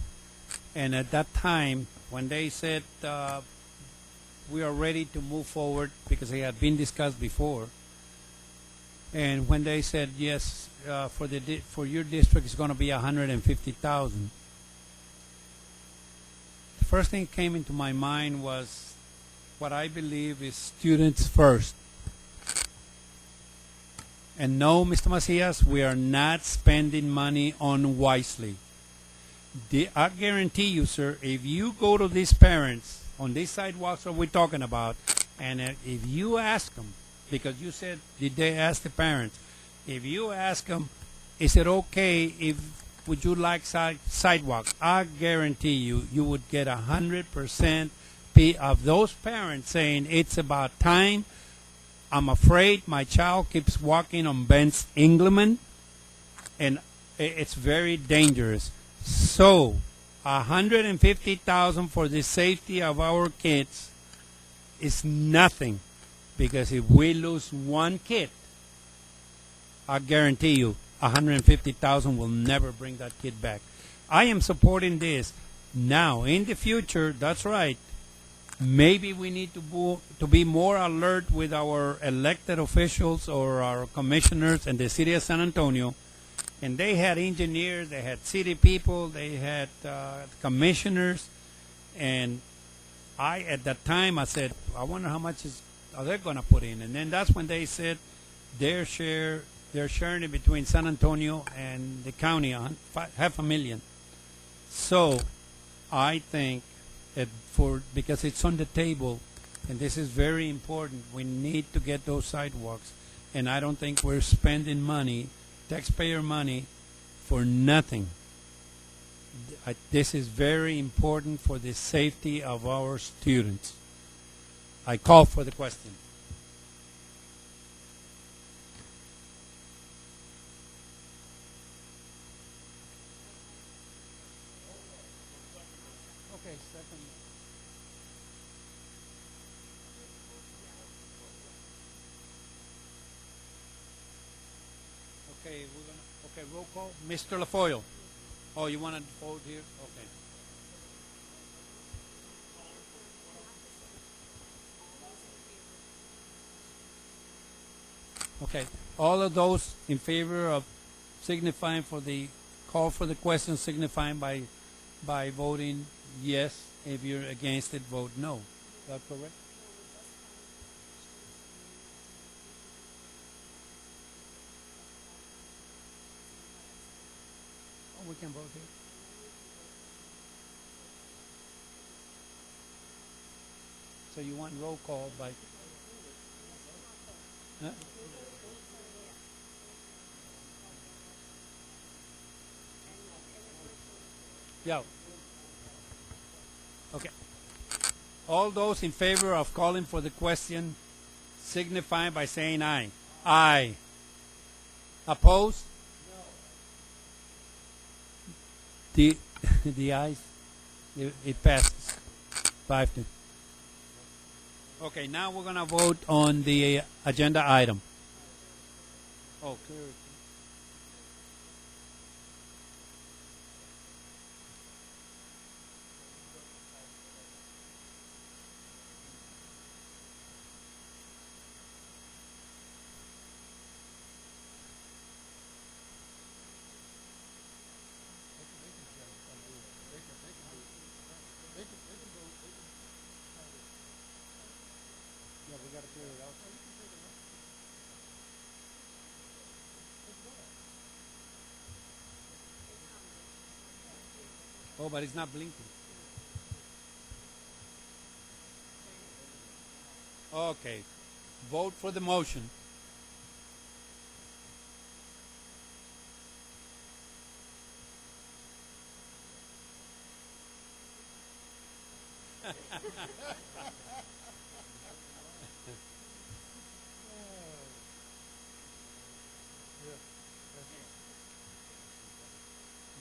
and at that time, when they said we are ready to move forward because it had been discussed before, and when they said yes, for your district it's going to be 150,000. The first thing that came into my mind was what I believe is students first. And no, Mr. Macias, we are not spending money unwisely. I guarantee you, sir, if you go to these parents on these sidewalks that we're talking about, and if you ask them, because you said, did they ask the parents? If you ask them, is it okay if, would you like sidewalks? I guarantee you, you would get 100% of those parents saying it's about time. I'm afraid my child keeps walking on Ben's Engleman, and it's very dangerous. So, $150,000 for the safety of our kids is nothing, because if we lose one kid, I guarantee you, $150,000 will never bring that kid back. I am supporting this. Now, in the future, that's right. Maybe we need to be more alert with our elected officials or our commissioners in the city of San Antonio. And they had engineers, they had city people, they had commissioners. And at that time, I said, I wonder how much are they going to put in. And then that's when they said they're sharing it between San Antonio and the county, $500,000. So I think that because it's on the table, and this is very important, we need to get those sidewalks. And I don't think we're spending money, taxpayer money, for nothing. This is very important for the safety of our students. I call for the question. Okay, second. Okay, roll call. Mr. LaFoyle. Oh, you want to vote here? Okay. Okay. All of those in favor of signifying for the call for the question, signifying by voting yes. If you're against it, vote no. Is that correct? Oh, we can vote here. So you want roll call by... Huh? Yeah. Okay. All those in favor of calling for the question signify by saying aye. Aye. Opposed? No. The ayes? It passes. 5-2. Okay, now we're going to vote on the agenda item. Oh, clear. Yeah, we got to clear it out. Oh, but it's not blinking. Okay. Vote for the motion.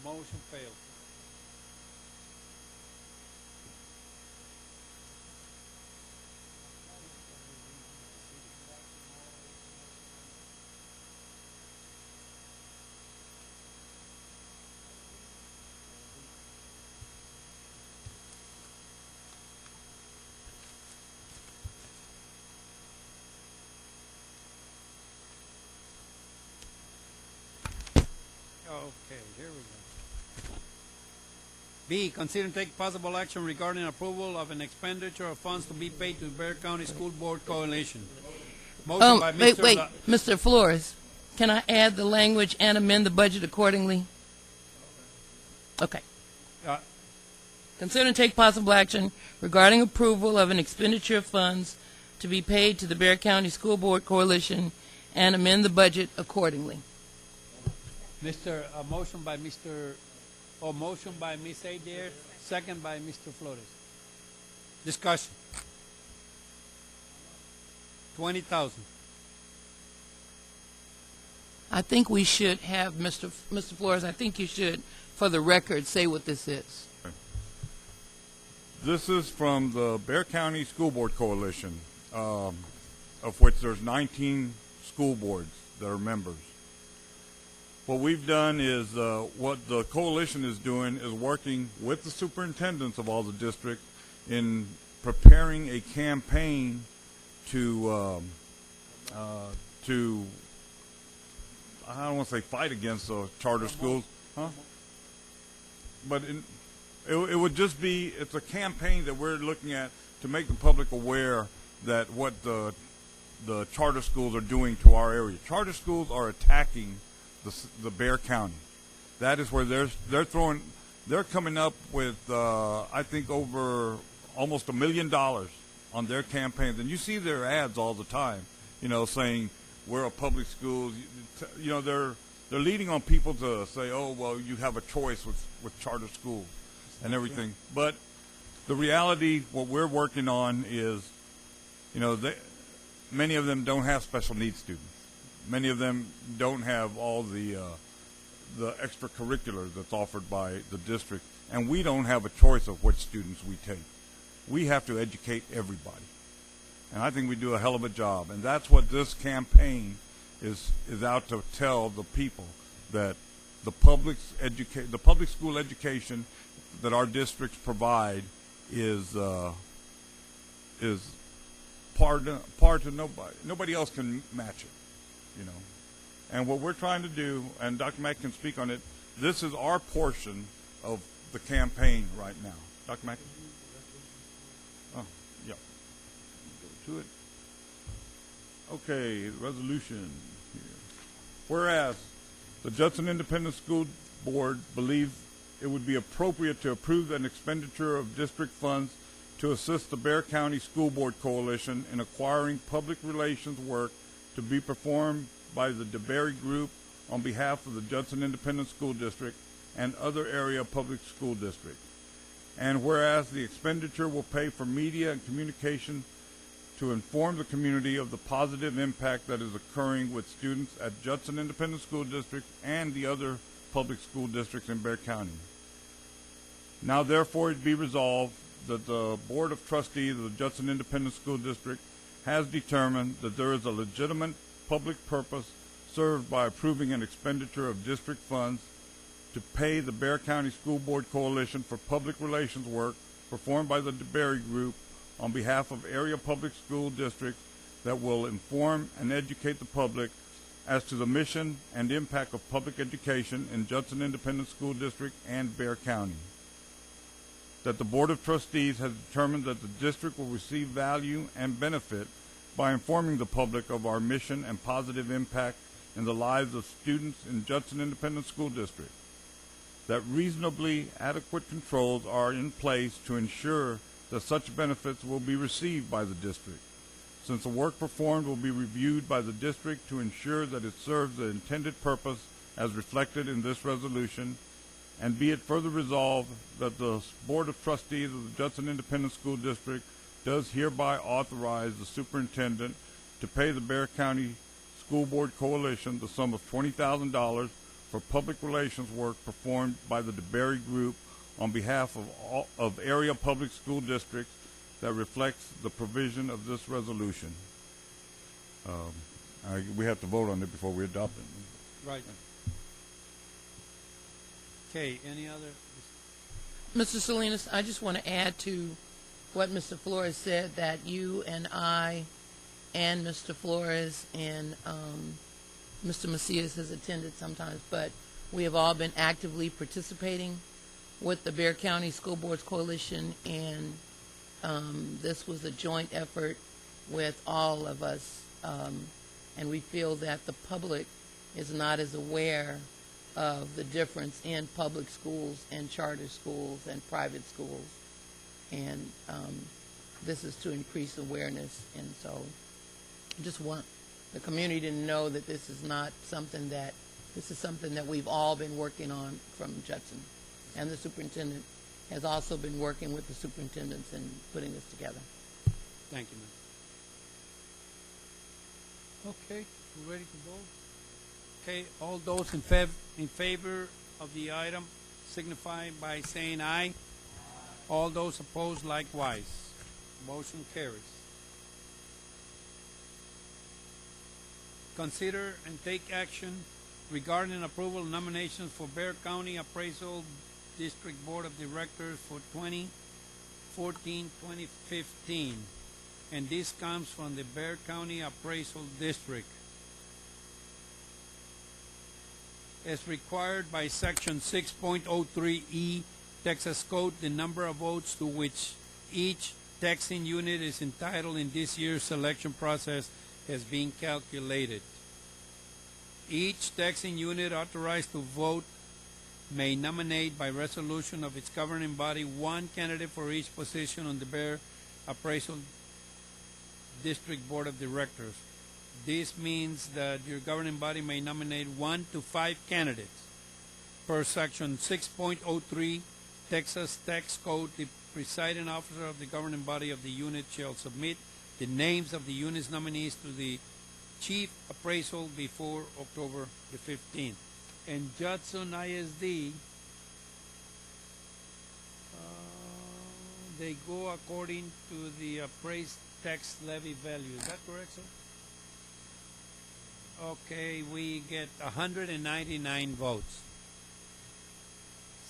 Motion failed. Okay, here we go. B, consider and take possible action regarding approval of an expenditure of funds to be paid to the Bexar County School Board Coalition. Motion by Mr. Wait, Mr. Flores, can I add the language and amend the budget accordingly? Okay. Consider and take possible action regarding approval of an expenditure of funds to be paid to the Bexar County School Board Coalition and amend the budget accordingly. Motion by Ms. Adair, second by Mr. Flores. Discussion. 20,000. I think we should have, Mr. Flores, I think you should, for the record, say what this is. This is from the Bexar County School Board Coalition, of which there's 19 school boards that are members. What we've done is, what the coalition is doing is working with the superintendents of all the districts in preparing a campaign to I don't want to say fight against the charter schools, but it would just be, it's a campaign that we're looking at to make the public aware that what the charter schools are doing to our area. Charter schools are attacking the Bexar County. That is where they're coming up with I think over almost $1 million on their campaigns, and you see their ads all the time, saying we're a public school. They're leading on people to say, oh, well, you have a choice with charter schools and everything. But the reality, what we're working on is, many of them don't have special needs students. Many of them don't have all the extracurricular that's offered by the district, and we don't have a choice of which students we take. We have to educate everybody. And I think we do a hell of a job. And that's what this campaign is out to tell the people, that the public school education that our districts provide is par to nobody. Nobody else can match it, And what we're trying to do, and Dr. Mack can speak on it, this is our portion of the campaign right now. Dr. Mack? Oh, yeah. Go to it. Okay, resolution here. Whereas the Judson Independent School Board believes it would be appropriate to approve an expenditure of district funds to assist the Bexar County School Board Coalition in acquiring public relations work to be performed by the DeBerry Group on behalf of the Judson Independent School District and other area public school districts. And whereas the expenditure will pay for media and communication to inform the community of the positive impact that is occurring with students at Judson Independent School District and the other public school districts in Bexar County. Now therefore it be resolved that the Board of Trustees of the Judson Independent School District has determined that there is a legitimate public purpose served by approving an expenditure of district funds to pay the Bexar County School Board Coalition for public relations work performed by the DeBerry Group on behalf of area public school districts that will inform and educate the public as to the mission and impact of public education in Judson Independent School District and Bexar County. That the Board of Trustees has determined that the district will receive value and benefit by informing the public of our mission and positive impact in the lives of students in Judson Independent School District. That reasonably adequate controls are in place to ensure that such benefits will be received by the district, since the work performed will be reviewed by the district to ensure that it serves the intended purpose as reflected in this resolution, and be it further resolved that the Board of Trustees of the Judson Independent School District does hereby authorize the superintendent to pay the Bexar County School Board Coalition the sum of $20,000 for public relations work performed by the DeBerry Group on behalf of area public school districts that reflects the provision of this resolution. We have to vote on it before we adopt it. Right. Okay, any other? Mr. Salinas, I just want to add to what Mr. Flores said, that you and I and Mr. Flores and Mr. Macias has attended sometimes, but we have all been actively participating with the Bexar County School Boards Coalition, and this was a joint effort with all of us, and we feel that the public is not as aware of the difference in public schools and charter schools and private schools. And this is to increase awareness, and so I just want the community to know that this is something that we've all been working on from Judson. And the superintendent has also been working with the superintendents in putting this together. Thank you, ma'am. Okay, we're ready to vote? Okay, all those in favor of the item signify by saying aye. All those opposed likewise. Motion carries. Consider and take action regarding approval of nominations for Bexar County Appraisal District Board of Directors for 2014-2015. And this comes from the Bexar County Appraisal District. As required by Section 6.03E Texas Code, the number of votes to which each taxing unit is entitled in this year's selection process has been calculated. Each taxing unit authorized to vote may nominate by resolution of its governing body one candidate for each position on the Bexar Appraisal District Board of Directors. This means that your governing body may nominate 1 to 5 candidates. Per Section 6.03 Texas Tax Code, the presiding officer of the governing body of the unit shall submit the names of the unit's nominees to the chief appraisal before October the 15th. And Judson ISD, they go according to the appraised tax levy value. Is that correct, sir? Okay, we get 199 votes.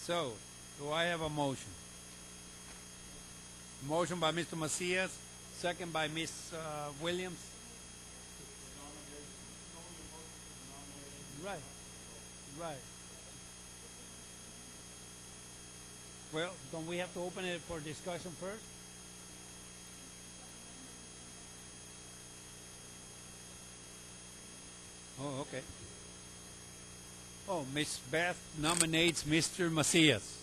So, do I have a motion? Motion by Mr. Macias, second by Ms. Williams. Right, right. Well, don't we have to open it for discussion first? Oh, okay. Oh, Ms. Beth nominates Mr. Macias.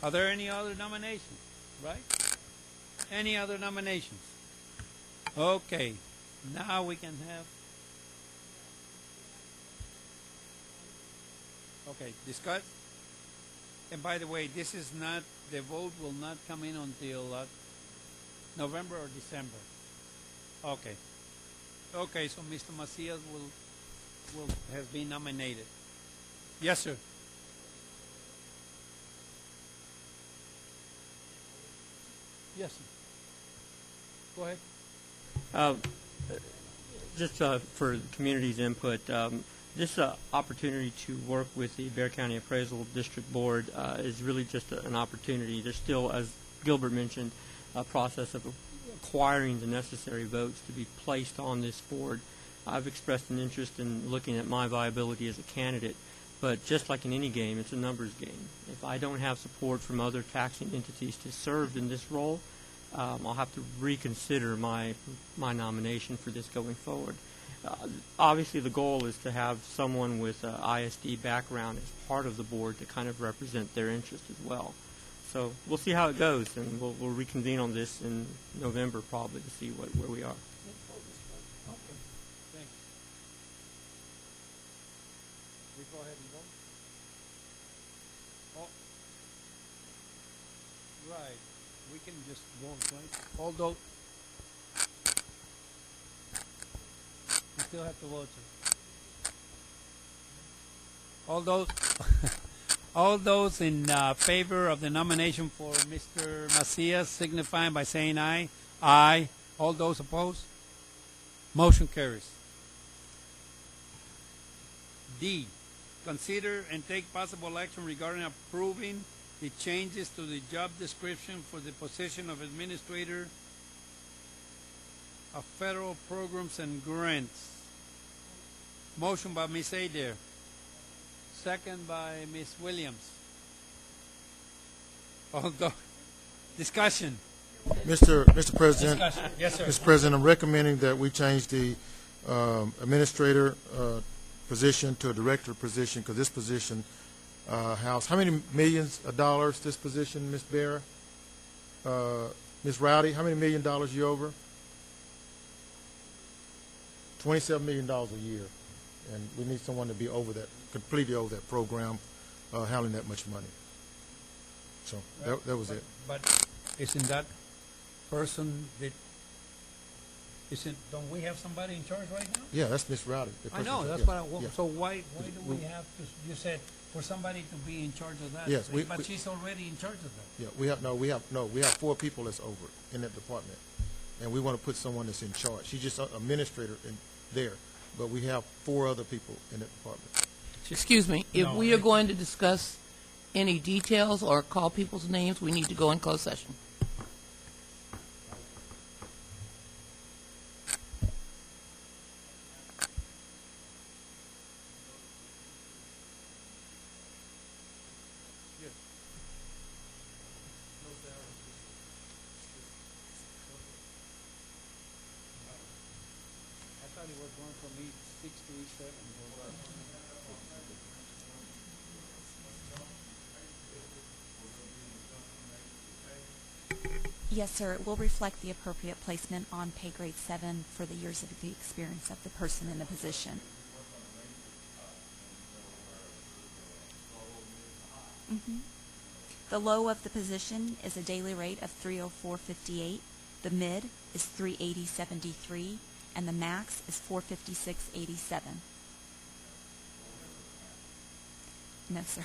Are there any other nominations? Right? Any other nominations? Okay. Now we can have... Okay, discuss. And by the way, this is not, the vote will not come in until November or December. Okay. Okay, so Mr. Macias has been nominated. Yes, sir. Yes, sir. Go ahead. Just for the community's input, this opportunity to work with the Bexar County Appraisal District Board is really just an opportunity. There's still, as Gilbert mentioned, a process of acquiring the necessary votes to be placed on this board. I've expressed an interest in looking at my viability as a candidate, but just like in any game, it's a numbers game. If I don't have support from other taxing entities to serve in this role, I'll have to reconsider my nomination for this going forward. Obviously, the goal is to have someone with an ISD background as part of the board to kind of represent their interest as well. So we'll see how it goes, and we'll reconvene on this in November probably to see where we are. Okay, thanks. We go ahead and vote? Oh, right. We can just vote, right? Although, we still have to vote, sir. All those in favor of the nomination for Mr. Macias signifying by saying aye. Aye. All those opposed? Motion carries. D, consider and take possible action regarding approving the changes to the job description for the position of Administrator of Federal Programs and Grants. Motion by Ms. Adair. Second by Ms. Williams. Although, discussion. Mr. President. Discussion. Yes, sir. Mr. President, I'm recommending that we change the administrator position to a director position, because this position how many millions of dollars this position, Ms. Bear? Ms. Rowdy, how many $1 million you over? $27 million a year. And we need someone to be over that, completely over that program, handling that much money. So that was it. But isn't that person that, don't we have somebody in charge right now? Yeah, that's Ms. Rowdy. the I person know, that- that's yeah, what I want. yeah. So why do we have to, you said for somebody to be in charge of that? Yes, But she's already in charge of that. Yeah, we have 4 people that's over it in that department. And we want to put someone that's in charge. She's just an administrator in there, but we have 4 other people in that department. Excuse me, if No, we are going to discuss any details or call people's names, we need to go in closed session. I thought it was going from each 6 to each 7. Yes, sir. It will reflect the appropriate placement on pay grade 7 for the years of the experience of the person in the position. The low of the position is a daily rate of $304.58. The mid is $380.73, and the max is $456.87. No, sir.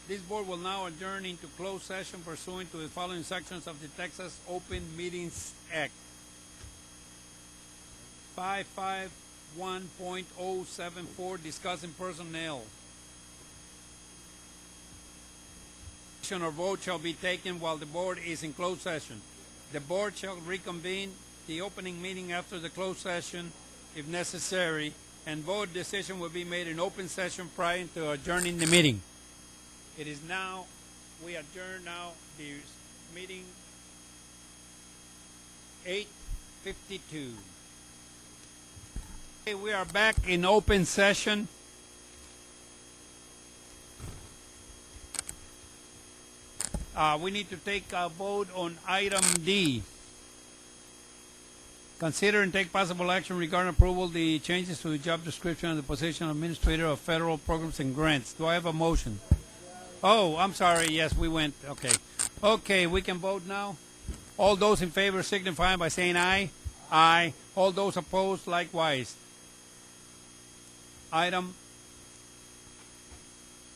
This board will now adjourn into closed session pursuant to the following sections of the Texas Open Meetings Act. 551.074, discussing personnel. Action or vote shall be taken while the board is in closed session. The board shall reconvene the opening meeting after the closed session if necessary, and vote decision will be made in open session prior to adjourning the meeting. It is now, we adjourn now the meeting 8:52. Okay, we are back in open session. We need to take a vote on item D. Consider and take possible action regarding approval of the changes to the job description of the position of Administrator of Federal Programs and Grants. Do I have a motion? Oh, I'm sorry. Yes, we went. Okay. Okay, we can vote now. All those in favor signify by saying aye. Aye. All those opposed, likewise. Item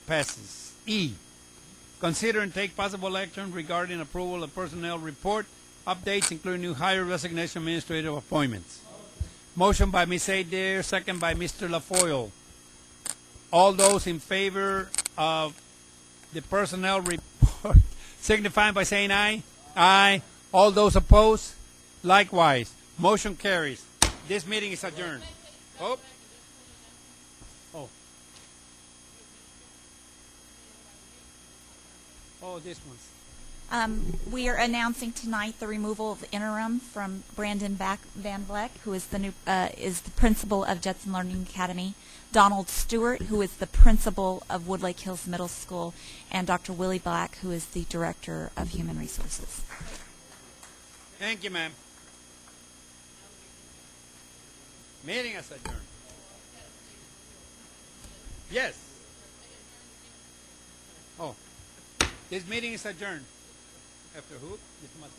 passes. E. Consider and take possible action regarding approval of personnel report updates, including new hire, resignation, administrative appointments. Motion by Ms. Adair, second by Mr. LaFoyle. All those in favor of the personnel report signify by saying aye. Aye. All those opposed, likewise. Motion carries. This meeting is adjourned. Oh. Oh. Oh, this one's. We are announcing tonight the removal of interim from Brandon Van Vleck, who is the new is the principal of Judson Learning Academy, Donald Stewart, who is the principal of Woodlake Hills Middle School, and Dr. Willie Black, who is the director of Human Resources. Thank you, ma'am. Meeting is adjourned. Yes. Oh, this meeting is adjourned. After who? Mr. Matias?